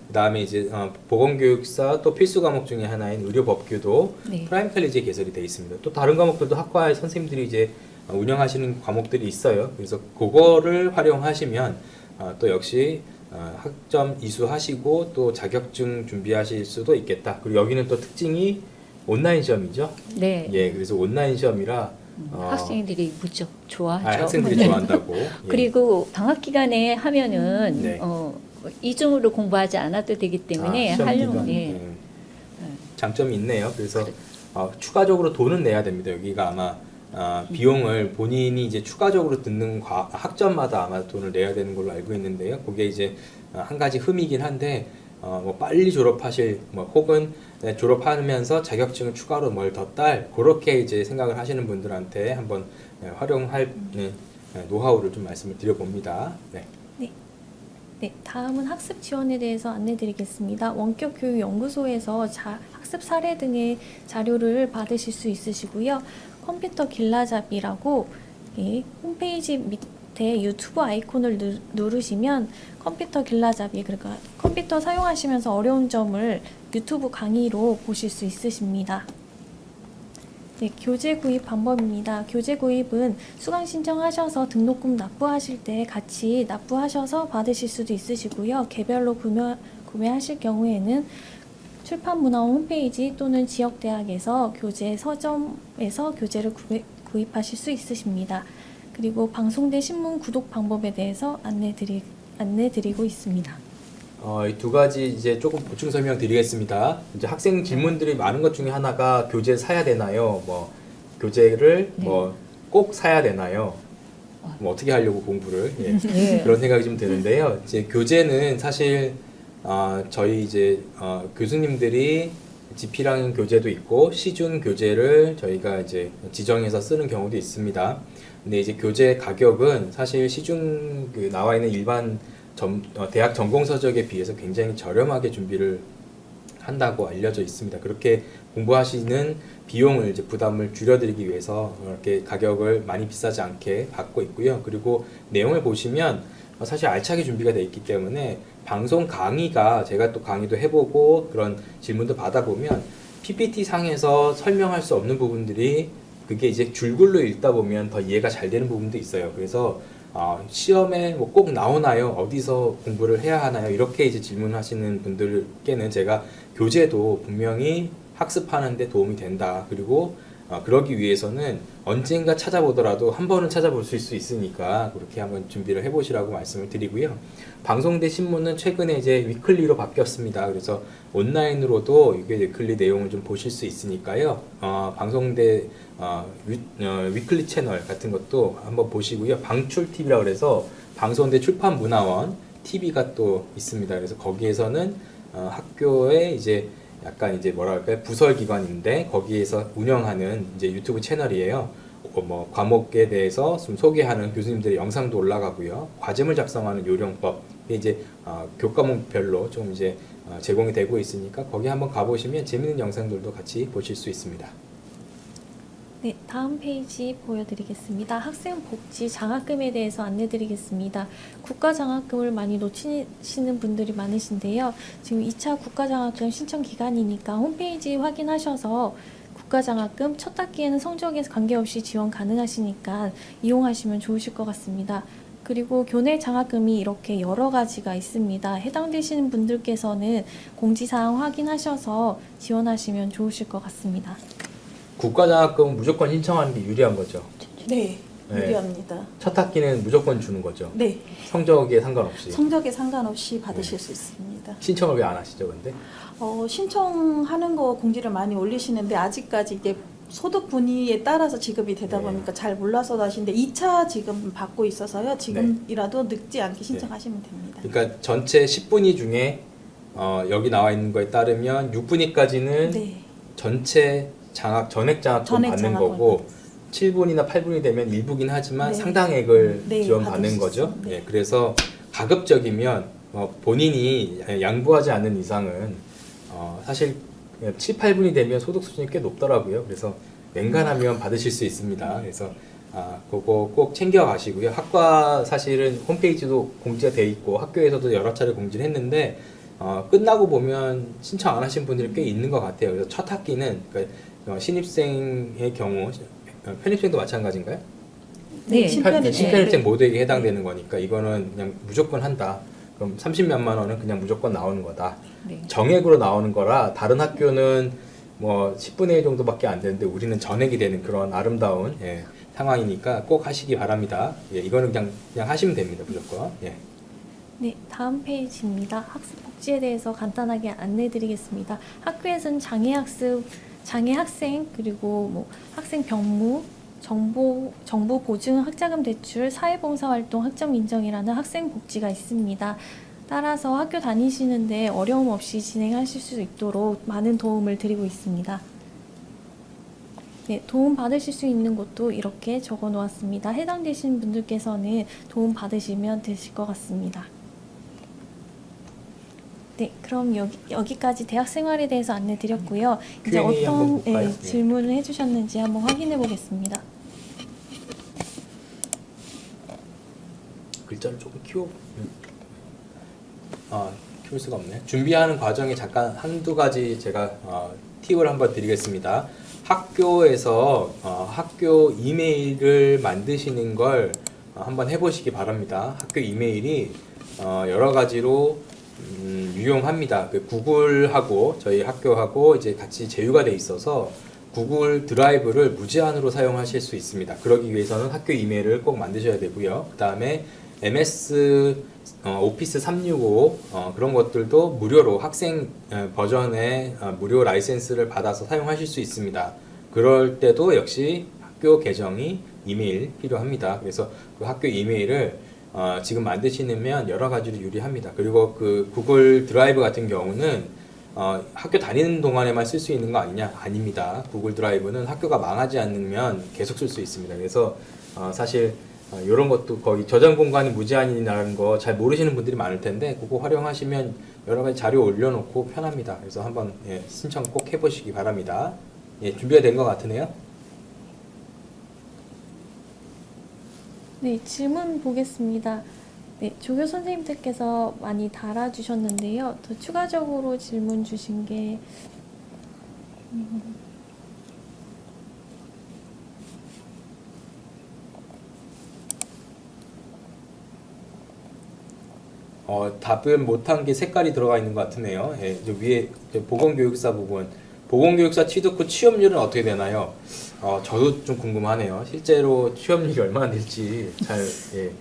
그 다음에 이제 보건교육사 또 필수 과목 중에 하나인 의료법규도
네.
프라임 칼리지에 개설이 되어 있습니다. 또 다른 과목들도 학과의 선생님들이 이제 운영하시는 과목들이 있어요. 그래서 그거를 활용하시면 또 역시 학점 이수하시고 또 자격증 준비하실 수도 있겠다. 그리고 여기는 또 특징이 온라인 시험이죠.
네.
예, 그래서 온라인 시험이라
학생들이 무척 좋아하죠.
학생들이 좋아한다고. 예.
그리고 방학 기간에 하면은
네.
이중으로 공부하지 않아도 되기 때문에
시험
하려면
기간,
예.
예. 장점이 있네요. 그래서 추가적으로 돈은 내야 됩니다. 여기가 아마 비용을 본인이 이제 추가적으로 듣는 학점마다 아마 돈을 내야 되는 걸로 알고 있는데요. 그게 이제 한 가지 흠이긴 한데 뭐 빨리 졸업하실 뭐 혹은 졸업하면서 자격증을 추가로 뭘 더 딸 그렇게 이제 생각을 하시는 분들한테 한번 활용할 노하우를 좀 말씀을 드려봅니다. 네.
네, 다음은 학습 지원에 대해서 안내드리겠습니다. 원격 교육 연구소에서 학습 사례 등의 자료를 받으실 수 있으시고요. 컴퓨터 길라잡이라고 홈페이지 밑에 유튜브 아이콘을 누르시면 컴퓨터 길라잡이, 그러니까 컴퓨터 사용하시면서 어려운 점을 유튜브 강의로 보실 수 있으십니다. 네, 교재 구입 방법입니다. 교재 구입은 수강 신청하셔서 등록금 납부하실 때 같이 납부하셔서 받으실 수도 있으시고요. 개별로 구매하실 경우에는 출판문화원 홈페이지 또는 지역대학에서 교재 서점에서 교재를 구입하실 수 있으십니다. 그리고 방송된 신문 구독 방법에 대해서 안내드리고 있습니다.
이 두 가지 이제 조금 보충 설명 드리겠습니다. 이제 학생 질문들이 많은 것 중에 하나가 교재 사야 되나요? 뭐 교재를 뭐 꼭 사야 되나요? 뭐 어떻게 하려고 공부를 그런 생각이 좀 드는데요. 이제 교재는 사실 저희 이제 교수님들이 지필하는 교재도 있고 시준 교재를 저희가 이제 지정해서 쓰는 경우도 있습니다. 근데 이제 교재 가격은 사실 시중 나와 있는 일반 대학 전공 서적에 비해서 굉장히 저렴하게 준비를 한다고 알려져 있습니다. 그렇게 공부하시는 비용을 이제 부담을 줄여드리기 위해서 이렇게 가격을 많이 비싸지 않게 받고 있고요. 그리고 내용을 보시면 사실 알차게 준비가 되어 있기 때문에 방송 강의가 제가 또 강의도 해보고 그런 질문도 받아보면 PPT 상에서 설명할 수 없는 부분들이 그게 이제 줄글로 읽다 보면 더 이해가 잘 되는 부분도 있어요. 그래서 시험에 뭐 꼭 나오나요? 어디서 공부를 해야 하나요? 이렇게 이제 질문하시는 분들께는 제가 교재도 분명히 학습하는 데 도움이 된다. 그리고 그러기 위해서는 언젠가 찾아보더라도 한 번은 찾아볼 수 있으니까 그렇게 한번 준비를 해보시라고 말씀을 드리고요. 방송대 신문은 최근에 이제 위클리로 바뀌었습니다. 그래서 온라인으로도 이게 위클리 내용을 좀 보실 수 있으니까요. 방송대 위클리 채널 같은 것도 한번 보시고요. 방출TV라고 해서 방송대 출판문화원 TV가 또 있습니다. 그래서 거기에서는 학교에 이제 약간 이제 뭐랄까요, 부설기관인데 거기에서 운영하는 이제 유튜브 채널이에요. 뭐 과목에 대해서 좀 소개하는 교수님들의 영상도 올라가고요. 과제물 작성하는 요령법 이제 교과목별로 좀 이제 제공이 되고 있으니까 거기 한번 가보시면 재밌는 영상들도 같이 보실 수 있습니다.
네, 다음 페이지 보여드리겠습니다. 학생복지 장학금에 대해서 안내드리겠습니다. 국가장학금을 많이 놓치시는 분들이 많으신데요. 지금 2차 국가장학금 신청 기간이니까 홈페이지 확인하셔서 국가장학금 첫 학기에는 성적에 관계없이 지원 가능하시니까 이용하시면 좋으실 것 같습니다. 그리고 교내 장학금이 이렇게 여러 가지가 있습니다. 해당되시는 분들께서는 공지사항 확인하셔서 지원하시면 좋으실 것 같습니다.
국가장학금은 무조건 신청하는 게 유리한 거죠.
네,
네.
유리합니다.
첫 학기는 무조건 주는 거죠.
네,
성적에 상관없이.
성적에 상관없이 받으실 수 있습니다.
신청을 왜 안 하시죠, 근데?
신청하는 거 공지를 많이 올리시는데 아직까지 이게 소득 분위에 따라서 지급이 되다
네.
보니까 잘 몰라서 하시는데 2차 지금 받고 있어서요. 지금이라도 늦지 않게 신청하시면 됩니다.
그러니까 전체 10분위 중에 여기 나와 있는 거에 따르면 6분위까지는
네.
전체 전액 장학금
전액
받는
장학금
거고 7분이나 8분이 되면 일부긴 하지만
네.
상당액을
네,
지원받는
받을 수
거죠.
있어요. 네.
네, 그래서 가급적이면 본인이 양보하지 않는 이상은 사실 7, 8분이 되면 소득 수준이 꽤 높더라고요. 그래서 맹간하면 받으실 수 있습니다. 그래서 그거 꼭 챙겨 가시고요. 학과 사실은 홈페이지도 공지가 돼 있고 학교에서도 여러 차례 공지를 했는데 끝나고 보면 신청 안 하신 분들이 꽤 있는 것 같아요. 그래서 첫 학기는 그러니까 신입생의 경우 편입생도 마찬가지인가요?
네.
신편입생 모두에게 해당되는 거니까 이거는 그냥 무조건 한다. 그럼 30몇만 원은 그냥 무조건 나오는 거다.
네.
정액으로 나오는 거라 다른 학교는 뭐 10분의 1 정도밖에 안 되는데 우리는 전액이 되는 그런 아름다운 예, 상황이니까 꼭 하시기 바랍니다. 예, 이거는 그냥 하시면 됩니다. 무조건. 예.
네, 다음 페이지입니다. 학습 복지에 대해서 간단하게 안내드리겠습니다. 학교에서는 장애 학생, 그리고 뭐 학생 병무, 정보 보증, 학자금 대출, 사회봉사활동, 학점 인정이라는 학생 복지가 있습니다. 따라서 학교 다니시는데 어려움 없이 진행하실 수 있도록 많은 도움을 드리고 있습니다. 네, 도움 받으실 수 있는 곳도 이렇게 적어 놓았습니다. 해당되신 분들께서는 도움 받으시면 되실 것 같습니다. 네, 그럼 여기까지 대학 생활에 대해서 안내 드렸고요. 이제
Q&A 한번
어떤
볼까요? 네.
질문을 해주셨는지 한번 확인해 보겠습니다.
글자를 조금 키울 수가 없네. 준비하는 과정에 잠깐 한두 가지 제가 팁을 한번 드리겠습니다. 학교에서 학교 이메일을 만드시는 걸 한번 해보시기 바랍니다. 학교 이메일이 여러 가지로 유용합니다. 그 구글하고 저희 학교하고 이제 같이 제휴가 돼 있어서 구글 드라이브를 무제한으로 사용하실 수 있습니다. 그러기 위해서는 학교 이메일을 꼭 만드셔야 되고요. 그 다음에 MS 오피스 365 그런 것들도 무료로 학생 버전의 무료 라이센스를 받아서 사용하실 수 있습니다. 그럴 때도 역시 학교 계정이 이메일 필요합니다. 그래서 그 학교 이메일을 지금 만드시면 여러 가지로 유리합니다. 그리고 그 구글 드라이브 같은 경우는 학교 다니는 동안에만 쓸 수 있는 거 아니냐? 아닙니다. 구글 드라이브는 학교가 망하지 않으면 계속 쓸 수 있습니다. 그래서 사실 이런 것도 거의 저장 공간이 무제한이라는 거 잘 모르시는 분들이 많을 텐데 그거 활용하시면 여러 가지 자료 올려놓고 편합니다. 그래서 한번 신청 꼭 해보시기 바랍니다. 예, 준비가 된 것 같으네요.
네, 질문 보겠습니다. 네, 조교 선생님들께서 많이 달아주셨는데요. 더 추가적으로 질문 주신 게
답변 못한 게 색깔이 들어가 있는 것 같으네요. 예, 저 위에 보건교육사 부분, 보건교육사 취득 후 취업률은 어떻게 되나요? 저도 좀 궁금하네요. 실제로 취업률이 얼마나 될지 잘. 예.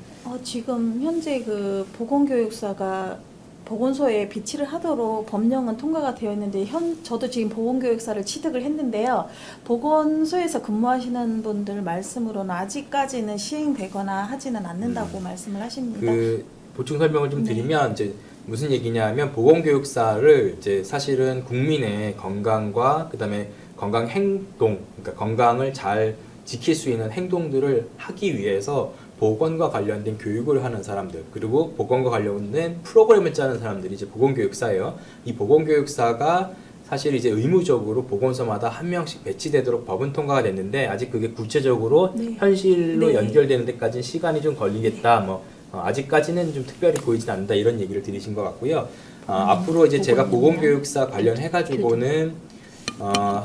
지금 현재 그 보건교육사가 보건소에 비치를 하도록 법령은 통과가 되어 있는데 저도 지금 보건교육사를 취득을 했는데요. 보건소에서 근무하시는 분들 말씀으로는 아직까지는 시행되거나 하지는 않는다고 말씀을 하십니다.
그 보충 설명을 좀
네.
드리면 이제 무슨 얘기냐면 보건교육사를 이제 사실은 국민의 건강과 그다음에 건강 행동, 그러니까 건강을 잘 지킬 수 있는 행동들을 하기 위해서 보건과 관련된 교육을 하는 사람들, 그리고 보건과 관련된 프로그램을 짜는 사람들이 이제 보건교육사예요. 이 보건교육사가 사실 이제 의무적으로 보건소마다 한 명씩 배치되도록 법은 통과가 됐는데 아직 그게 구체적으로
네.
현실로
네.
연결되는 데까지는 시간이 좀 걸리겠다. 뭐 아직까지는 좀 특별히 보이진 않는다 이런 얘기를 들으신 것 같고요. 앞으로 이제 제가 보건교육사 관련해가지고는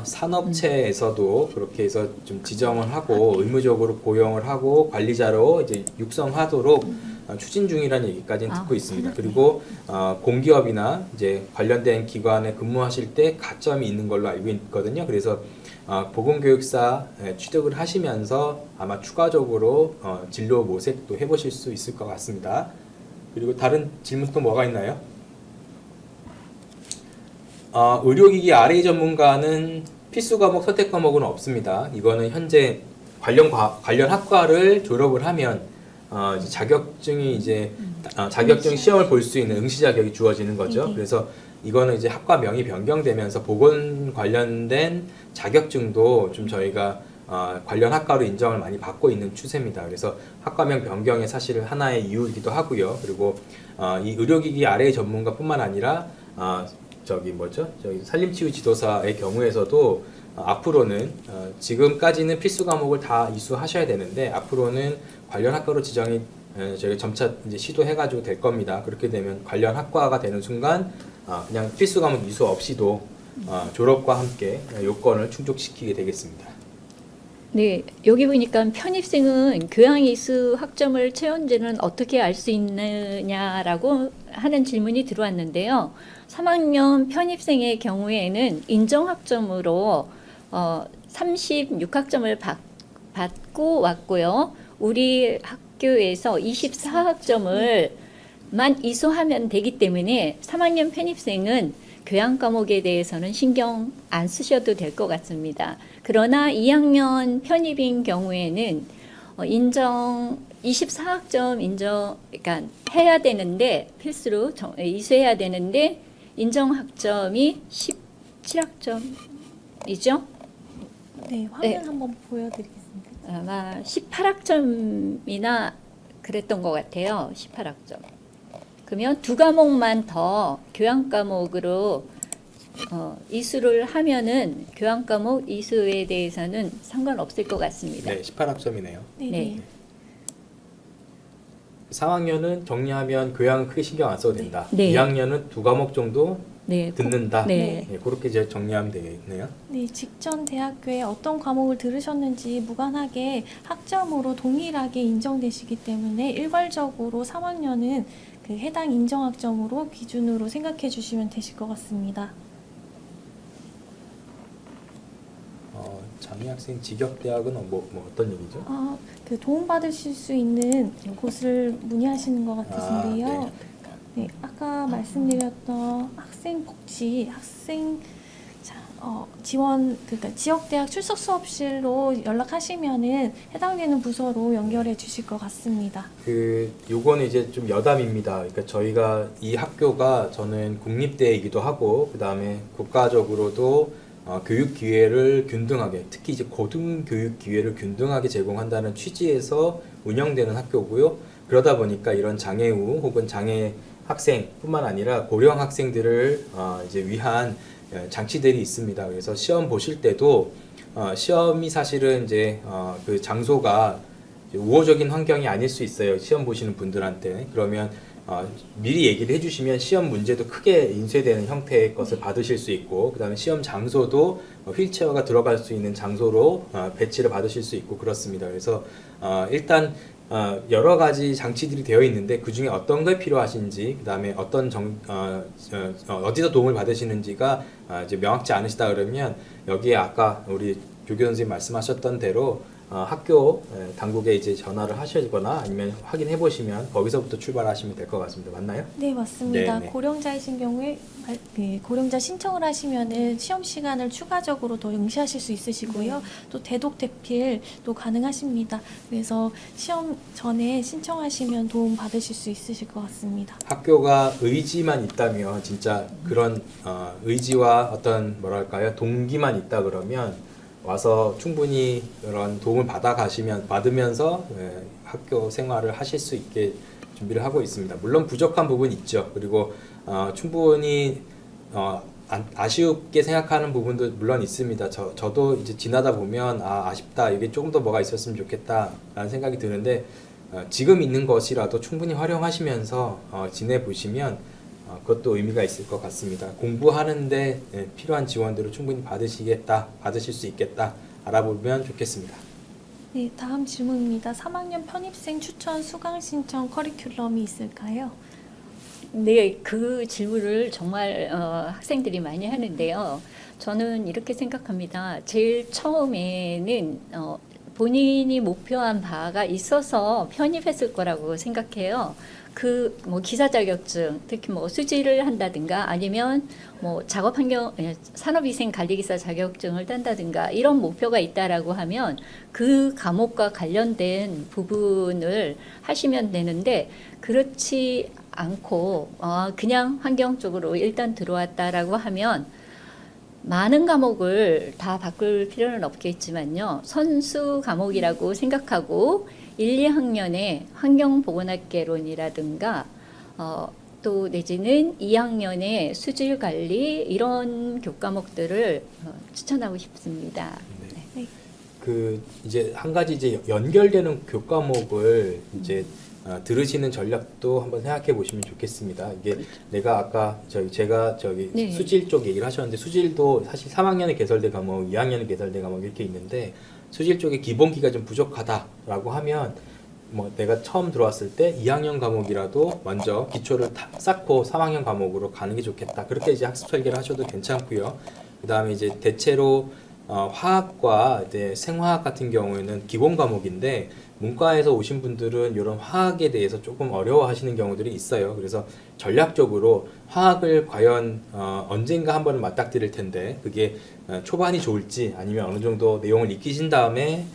산업체에서도 그렇게 해서 좀 지정을 하고 의무적으로 고용을 하고 관리자로 이제 육성하도록 추진 중이라는 얘기까지는 듣고 있습니다. 그리고 공기업이나 이제 관련된 기관에 근무하실 때 가점이 있는 걸로 알고 있거든요. 그래서 보건교육사 취득을 하시면서 아마 추가적으로 진로 모색도 해보실 수 있을 것 같습니다. 그리고 다른 질문 또 뭐가 있나요? 의료기기 RA 전문가는 필수 과목, 선택 과목은 없습니다. 이거는 현재 관련 학과를 졸업을 하면 이제 자격증이 이제 자격증 시험을 볼 수 있는 응시 자격이 주어지는 거죠. 그래서 이거는 이제 학과명이 변경되면서 보건 관련된 자격증도 좀 저희가 관련 학과로 인정을 많이 받고 있는 추세입니다. 그래서 학과명 변경의 사실 하나의 이유이기도 하고요. 그리고 이 의료기기 RA 전문가뿐만 아니라 저기 산림치유 지도사의 경우에서도 앞으로는 지금까지는 필수 과목을 다 이수하셔야 되는데 앞으로는 관련 학과로 지정이 저희가 점차 이제 시도해가지고 될 겁니다. 그렇게 되면 관련 학과가 되는 순간 그냥 필수 과목 이수 없이도 졸업과 함께 요건을 충족시키게 되겠습니다.
네, 여기 보니까 편입생은 교양 이수 학점을 채운지는 어떻게 알 수 있느냐라고 하는 질문이 들어왔는데요. 3학년 편입생의 경우에는 인정학점으로 36학점을 받고 왔고요. 우리 학교에서 24학점을 만 이수하면 되기 때문에 3학년 편입생은 교양 과목에 대해서는 신경 안 쓰셔도 될 것 같습니다. 그러나 2학년 편입인 경우에는 인정 24학점 인정 그러니까 해야 되는데 필수로 이수해야 되는데 인정 학점이 17학점이죠.
네, 화면
네.
한번 보여드리겠습니다.
아마 18학점이나 그랬던 것 같아요. 18학점. 그러면 두 과목만 더 교양 과목으로 이수를 하면은 교양 과목 이수에 대해서는 상관없을 것 같습니다.
네, 18학점이네요.
네,
네.
네.
3학년은 정리하면 교양은 크게 신경 안 써도 된다.
네.
2학년은 두 과목 정도
네.
듣는다.
네.
네, 그렇게 이제 정리하면 되겠네요.
네, 직전 대학교에 어떤 과목을 들으셨는지 무관하게 학점으로 동일하게 인정되시기 때문에 일괄적으로 3학년은 그 해당 인정학점으로 기준으로 생각해 주시면 되실 것 같습니다.
장애학생 직역대학은 뭐 어떤 얘기죠?
그 도움받으실 수 있는 곳을 문의하시는 것 같으신데요. 네, 아까 말씀드렸던 학생 복지, 학생 지원, 그러니까 지역대학 출석 수업실로 연락하시면은 해당되는 부서로 연결해 주실 것 같습니다.
요거는 이제 좀 여담입니다. 그러니까 저희가 이 학교가 저는 국립대이기도 하고 그 다음에 국가적으로도 교육 기회를 균등하게, 특히 이제 고등교육 기회를 균등하게 제공한다는 취지에서 운영되는 학교고요. 그러다 보니까 이런 장애우 혹은 장애 학생뿐만 아니라 고령 학생들을 이제 위한 장치들이 있습니다. 그래서 시험 보실 때도 시험이 사실은 이제 그 장소가 우호적인 환경이 아닐 수 있어요. 시험 보시는 분들한테. 그러면 미리 얘기를 해주시면 시험 문제도 크게 인쇄되는 형태의 것을 받으실 수 있고, 그 다음에 시험 장소도 휠체어가 들어갈 수 있는 장소로 배치를 받으실 수 있고 그렇습니다. 그래서 일단 여러 가지 장치들이 되어 있는데 그 중에 어떤 게 필요하신지, 그 다음에 어떤 어디서 도움을 받으시는지가 이제 명확치 않으시다 그러면 여기에 아까 우리 조교 선생님 말씀하셨던 대로 학교 당국에 이제 전화를 하시거나 아니면 확인해 보시면 거기서부터 출발하시면 될 것 같습니다. 맞나요?
네, 맞습니다.
네, 네.
고령자이신 경우에 고령자 신청을 하시면은 시험 시간을 추가적으로 더 응시하실 수 있으시고요. 또 대독 대필도 가능하십니다. 그래서 시험 전에 신청하시면 도움 받으실 수 있으실 것 같습니다.
학교가 의지만 있다면, 진짜 그런 의지와 어떤 뭐랄까요 동기만 있다 그러면 와서 충분히 그런 도움을 받으면서 학교 생활을 하실 수 있게 준비를 하고 있습니다. 물론 부족한 부분 있죠. 그리고 충분히 아쉽게 생각하는 부분도 물론 있습니다. 저도 이제 지나다 보면 아쉽다, 이게 조금 더 뭐가 있었으면 좋겠다라는 생각이 드는데 지금 있는 것이라도 충분히 활용하시면서 지내보시면 그것도 의미가 있을 것 같습니다. 공부하는데 필요한 지원들을 충분히 받으실 수 있겠다 알아보면 좋겠습니다.
네, 다음 질문입니다. 3학년 편입생 추천 수강 신청 커리큘럼이 있을까요?
네, 그 질문을 정말 학생들이 많이 하는데요. 저는 이렇게 생각합니다. 제일 처음에는 본인이 목표한 바가 있어서 편입했을 거라고 생각해요. 뭐 기사 자격증, 특히 뭐 수지를 한다든가 아니면 뭐 작업 환경 산업위생 관리기사 자격증을 딴다든가 이런 목표가 있다라고 하면 그 과목과 관련된 부분을 하시면 되는데, 그렇지 않고 그냥 환경 쪽으로 일단 들어왔다라고 하면 많은 과목을 다 바꿀 필요는 없겠지만요. 선수 과목이라고 생각하고 1, 2학년에 환경보건학개론이라든가 또 내지는 2학년에 수질관리 이런 교과목들을 추천하고 싶습니다.
네.
이제 한 가지 이제 연결되는 교과목을 이제 들으시는 전략도 한번 생각해 보시면 좋겠습니다. 이게 내가 아까 제가
네.
수질 쪽 얘기를 하셨는데, 수질도 사실 3학년에 개설된 과목, 2학년에 개설된 과목 이렇게 있는데 수질 쪽에 기본기가 좀 부족하다라고 하면 뭐 내가 처음 들어왔을 때 2학년 과목이라도 먼저 기초를 다 쌓고 3학년 과목으로 가는 게 좋겠다. 그렇게 이제 학습 설계를 하셔도 괜찮고요. 그 다음에 이제 대체로 화학과 이제 생화학 같은 경우에는 기본 과목인데 문과에서 오신 분들은 이런 화학에 대해서 조금 어려워하시는 경우들이 있어요. 그래서 전략적으로 화학을 과연 언젠가 한 번은 맞닥뜨릴 텐데 그게 초반이 좋을지 아니면 어느 정도 내용을 익히신 다음에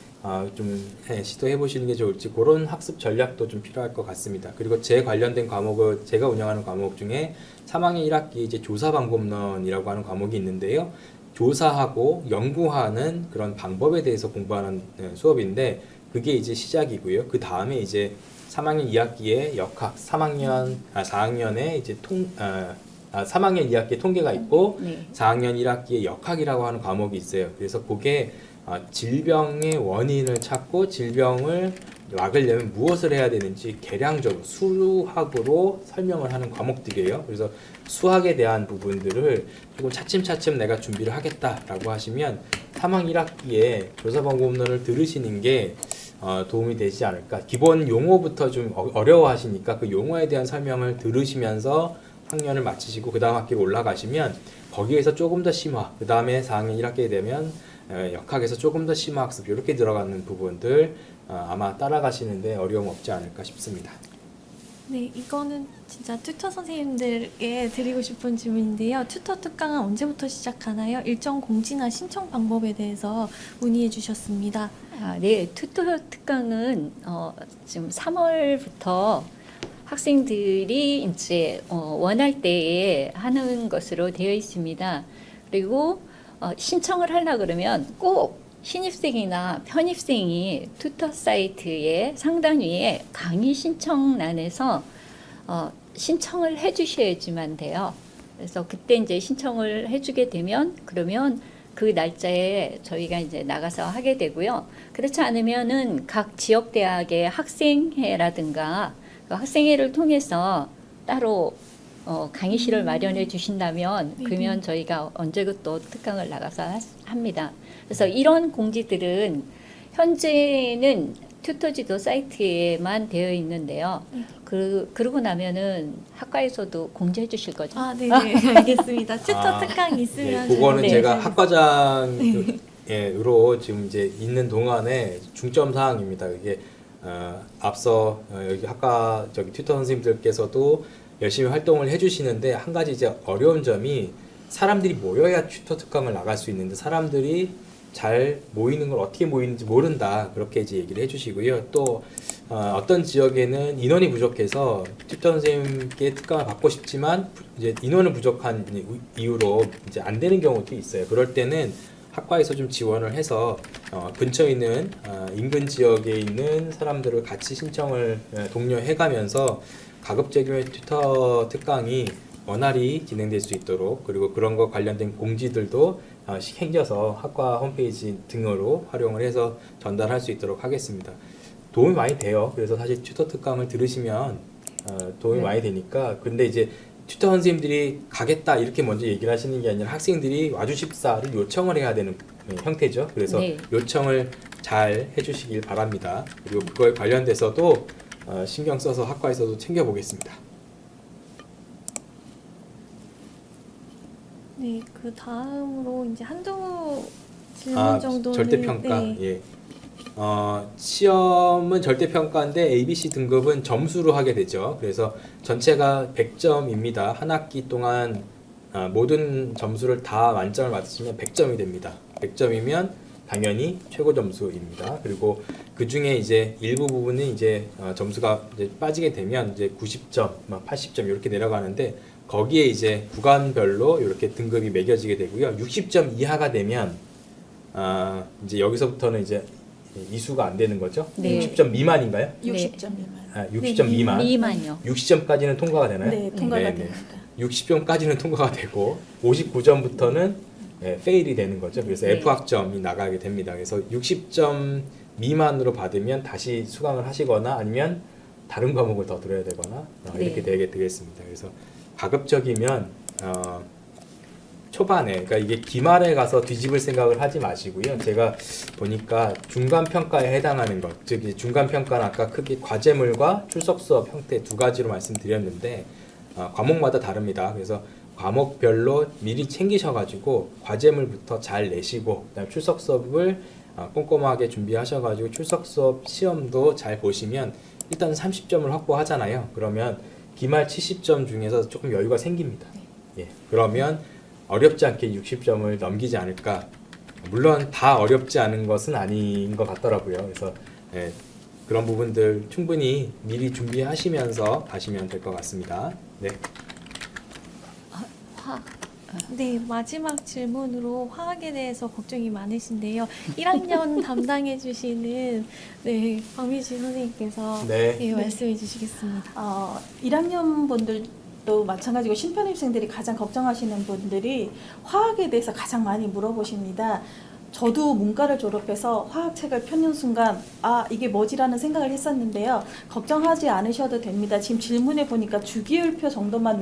좀 시도해 보시는 게 좋을지 그런 학습 전략도 좀 필요할 것 같습니다. 그리고 제 관련된 과목을 제가 운영하는 과목 중에 3학년 1학기 이제 조사방법론이라고 하는 과목이 있는데요. 조사하고 연구하는 그런 방법에 대해서 공부하는 수업인데 그게 이제 시작이고요. 그 다음에 이제 3학년 2학기에 역학, 4학년에 이제 3학년 2학기에 통계가 있고
네.
4학년 1학기에 역학이라고 하는 과목이 있어요. 그래서 그게 질병의 원인을 찾고 질병을 막으려면 무엇을 해야 되는지 계량적으로 수학으로 설명을 하는 과목들이에요. 그래서 수학에 대한 부분들을 조금 차츰차츰 내가 준비를 하겠다라고 하시면 3학년 1학기에 조사방법론을 들으시는 게 도움이 되지 않을까. 기본 용어부터 좀 어려워하시니까 그 용어에 대한 설명을 들으시면서 학년을 마치시고 그 다음 학기로 올라가시면 거기에서 조금 더 심화, 그 다음에 4학년 1학기에 되면 역학에서 조금 더 심화 학습 이렇게 들어가는 부분들 아마 따라가시는데 어려움 없지 않을까 싶습니다.
네, 이거는 진짜 튜터 선생님들께 드리고 싶은 질문인데요. 튜터 특강은 언제부터 시작하나요? 일정 공지나 신청 방법에 대해서 문의해 주셨습니다.
네, 튜터 특강은 지금 3월부터 학생들이 이제 원할 때에 하는 것으로 되어 있습니다. 그리고 신청을 하려 그러면 꼭 신입생이나 편입생이 튜터 사이트의 상단 위에 강의 신청란에서 신청을 해주셔야지만 돼요. 그래서 그때 이제 신청을 해주게 되면 그러면 그 날짜에 저희가 이제 나가서 하게 되고요. 그렇지 않으면은 각 지역 대학의 학생회라든가 그 학생회를 통해서 따로 강의실을 마련해 주신다면 그러면 저희가 언제부터 특강을 나가서 합니다. 그래서 이런 공지들은 현재는 튜터지도 사이트에만 되어 있는데요. 그러고 나면은 학과에서도 공지해 주실 거죠?
네네, 알겠습니다. 튜터 특강이 있으면
그거는
네.
제가 학과장으로 지금 이제 있는 동안에 중점 사항입니다. 이게 앞서 여기 학과 튜터 선생님들께서도 열심히 활동을 해주시는데 한 가지 이제 어려운 점이 사람들이 모여야 튜터 특강을 나갈 수 있는데 사람들이 잘 모이는 걸 어떻게 모이는지 모른다 그렇게 이제 얘기를 해주시고요. 또 어떤 지역에는 인원이 부족해서 튜터 선생님께 특강을 받고 싶지만 이제 인원은 부족한 이유로 이제 안 되는 경우도 있어요. 그럴 때는 학과에서 좀 지원을 해서 근처에 있는 인근 지역에 있는 사람들을 같이 신청을 독려해가면서 가급적이면 튜터 특강이 원활히 진행될 수 있도록 그리고 그런 거 관련된 공지들도 챙겨서 학과 홈페이지 등으로 활용을 해서 전달할 수 있도록 하겠습니다. 도움이 많이 돼요. 그래서 사실 튜터 특강을 들으시면 도움이
네.
많이 되니까 근데 이제 튜터 선생님들이 가겠다 이렇게 먼저 얘기를 하시는 게 아니라 학생들이 와주십사를 요청을 해야 되는 형태죠. 그래서
네.
요청을 잘 해주시길 바랍니다. 그리고 그거에 관련돼서도 신경 써서 학과에서도 챙겨보겠습니다.
네, 그 다음으로 이제 한두 질문 정도는
절대평가.
네.
예. 시험은 절대평가인데 ABC 등급은 점수로 하게 되죠. 그래서 전체가 100점입니다. 한 학기 동안 모든 점수를 다 만점을 맞으시면 100점이 됩니다. 100점이면 당연히 최고 점수입니다. 그리고 그 중에 이제 일부 부분은 이제 점수가 이제 빠지게 되면 이제 90점, 80점 이렇게 내려가는데 거기에 이제 구간별로 이렇게 등급이 매겨지게 되고요. 60점 이하가 되면 이제 여기서부터는 이제 이수가 안 되는 거죠.
네.
60점 미만인가요?
60점 미만.
60점
네,
미만.
미만요.
60점까지는 통과가 되나요?
네, 통과가
네, 네.
됩니다.
60점까지는 통과가 되고 59점부터는 페일이 되는 거죠. 그래서
네.
F학점이 나가게 됩니다. 그래서 60점 미만으로 받으면 다시 수강을 하시거나 아니면 다른 과목을 더 들어야 되거나 이렇게
네.
되겠습니다. 그래서 가급적이면 초반에, 그러니까 이게 기말에 가서 뒤집을 생각을 하지 마시고요. 제가 보니까 중간 평가에 해당하는 것, 즉 중간 평가는 아까 크게 과제물과 출석 수업 형태 두 가지로 말씀드렸는데 과목마다 다릅니다. 그래서 과목별로 미리 챙기셔가지고 과제물부터 잘 내시고 그다음 출석 수업을 꼼꼼하게 준비하셔가지고 출석 수업 시험도 잘 보시면 일단 30점을 확보하잖아요. 그러면 기말 70점 중에서 조금 여유가 생깁니다. 예, 그러면 어렵지 않게 60점을 넘기지 않을까. 물론 다 어렵지 않은 것은 아닌 것 같더라고요. 그래서 예, 그런 부분들 충분히 미리 준비하시면서 가시면 될 것 같습니다. 네.
네, 마지막 질문으로 화학에 대해서 걱정이 많으신데요. 1학년 담당해 주시는 네, 박미지 선생님께서
네.
네, 말씀해 주시겠습니다.
1학년 분들도 마찬가지고 신편입생들이 가장 걱정하시는 분들이 화학에 대해서 가장 많이 물어보십니다. 저도 문과를 졸업해서 화학책을 펴는 순간 이게 뭐지라는 생각을 했었는데요. 걱정하지 않으셔도 됩니다. 지금 질문에 보니까 주기율표 정도만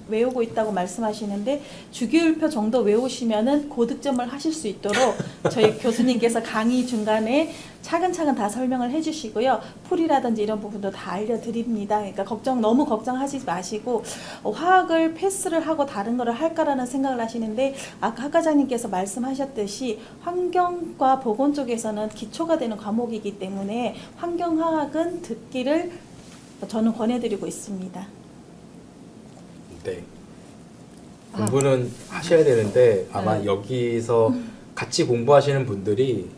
외우고 있다고 말씀하시는데 주기율표 정도 외우시면은 고득점을 하실 수 있도록 저희 교수님께서 강의 중간에 차근차근 다 설명을 해주시고요. 풀이라든지 이런 부분도 다 알려드립니다. 그러니까 너무 걱정하지 마시고 화학을 패스를 하고 다른 거를 할까라는 생각을 하시는데 아까 학 과장님께서 말씀하셨듯이 환경과 보건 쪽에서는 기초가 되는 과목이기 때문에 환경화학은 듣기를 저는 권해드리고 있습니다.
네. 공부는 하셔야 되는데 아마
네.
여기서 같이 공부하시는 분들이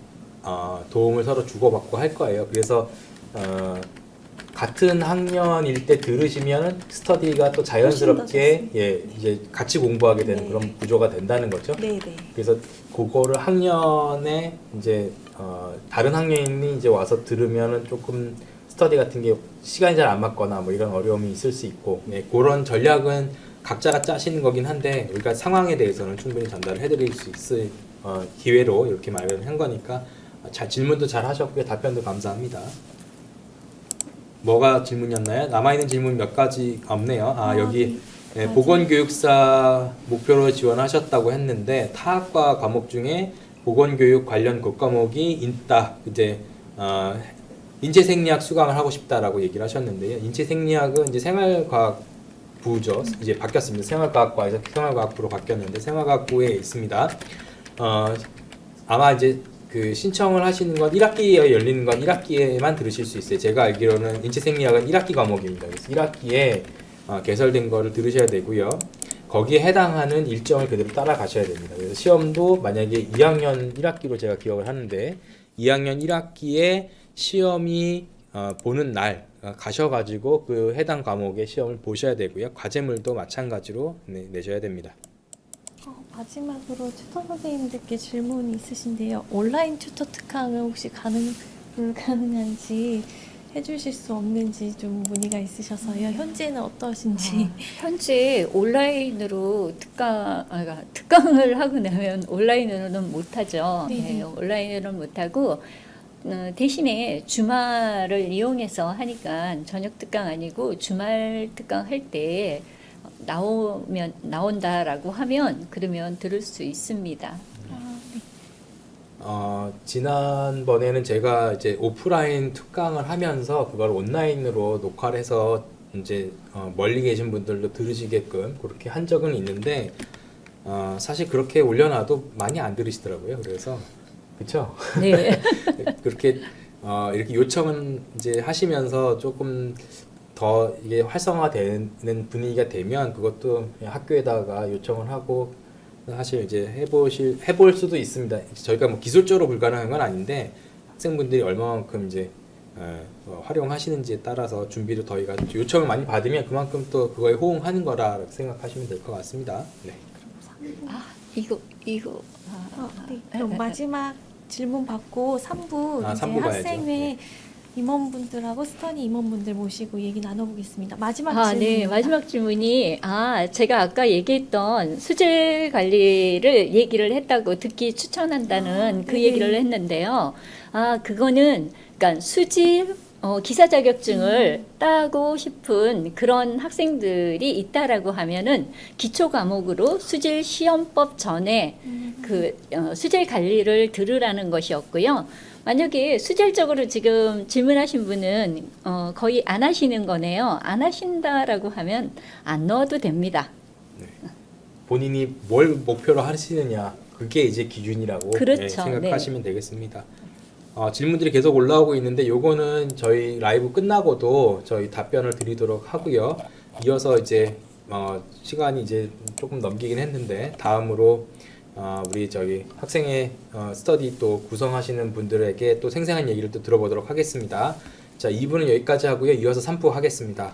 도움을 서로 주고받고 할 거예요. 그래서 같은 학년일 때 들으시면 스터디가 또 자연스럽게 예, 이제 같이 공부하게 되는
네.
그런 구조가 된다는 거죠.
네네.
그래서 그거를 학년에 이제 다른 학년이 이제 와서 들으면은 조금 스터디 같은 게 시간이 잘 안 맞거나 뭐 이런 어려움이 있을 수 있고 예, 그런 전략은 각자가 짜시는 거긴 한데 우리가 상황에 대해서는 충분히 전달을 해드릴 수 있을 기회로 이렇게 마련한 거니까 질문도 잘 하셨고요. 답변도 감사합니다. 뭐가 질문이었나요? 남아있는 질문 몇 가지 없네요. 여기
네.
보건교육사 목표로 지원하셨다고 했는데 타학과 과목 중에 보건교육 관련 과목이 있다. 이제 인체생리학 수강을 하고 싶다라고 얘기를 하셨는데요. 인체생리학은 이제 생활과학 부죠. 이제 바뀌었습니다. 생활과학과에서 생활과학부로 바뀌었는데 생활과학부에 있습니다. 아마 이제 그 신청을 하시는 건 1학기에 열리는 건 1학기에만 들으실 수 있어요. 제가 알기로는 인체생리학은 1학기 과목입니다. 그래서 1학기에 개설된 거를 들으셔야 되고요. 거기에 해당하는 일정을 그대로 따라가셔야 됩니다. 그래서 시험도 만약에 2학년 1학기로 제가 기억을 하는데 2학년 1학기에 시험이 보는 날 가셔가지고 그 해당 과목의 시험을 보셔야 되고요. 과제물도 마찬가지로 내셔야 됩니다.
마지막으로 튜터 선생님들께 질문이 있으신데요. 온라인 튜터 특강은 혹시 불가능한지 해주실 수 없는지 좀 문의가 있으셔서요. 현재는 어떠신지.
현재 온라인으로 특강을 하고 나면 온라인으로는 못하죠.
네네.
네, 온라인으로는 못하고 대신에 주말을 이용해서 하니까 저녁 특강 아니고 주말 특강 할 때 나온다라고 하면 그러면 들을 수 있습니다.
지난번에는 제가 이제 오프라인 특강을 하면서 그걸 온라인으로 녹화를 해서 이제 멀리 계신 분들도 들으시게끔 그렇게 한 적은 있는데 사실 그렇게 올려놔도 많이 안 들으시더라고요. 그래서 그렇죠?
네.
그렇게 이렇게 요청은 이제 하시면서 조금 더 이게 활성화되는 분위기가 되면 그것도 그냥 학교에다가 요청을 하고 사실 이제 해볼 수도 있습니다. 저희가 뭐 기술적으로 불가능한 건 아닌데 학생분들이 얼마만큼 이제 활용하시는지에 따라서 준비를 저희가 요청을 많이 받으면 그만큼 또 그거에 호응하는 거라 생각하시면 될 것 같습니다. 네.
이거
네. 그럼 마지막 질문 받고 3부 이제
3부 가야죠.
학생회
네.
임원분들하고 스터디 임원분들 모시고 얘기 나눠보겠습니다. 마지막
네,
질문.
마지막 질문이 제가 아까 얘기했던 수질 관리를 얘기를 했다고 듣기 추천한다는 그
네.
얘기를 했는데요. 그거는 그러니까 수질 기사 자격증을 따고 싶은 그런 학생들이 있다라고 하면은 기초 과목으로 수질 시험법 전에 그 수질 관리를 들으라는 것이었고요. 만약에 수질적으로 지금 질문하신 분은 거의 안 하시는 거네요. 안 하신다라고 하면 안 넣어도 됩니다.
본인이 뭘 목표로 하시느냐 그게 이제 기준이라고
그렇죠.
생각하시면 되겠습니다. 질문들이 계속 올라오고 있는데 요거는 저희 라이브 끝나고도 저희 답변을 드리도록 하고요. 이어서 이제 시간이 이제 조금 넘기긴 했는데 다음으로 우리 저희 학생의 스터디 또 구성하시는 분들에게 또 생생한 얘기를 또 들어보도록 하겠습니다. 자, 2부는 여기까지 하고요. 이어서 3부 하겠습니다.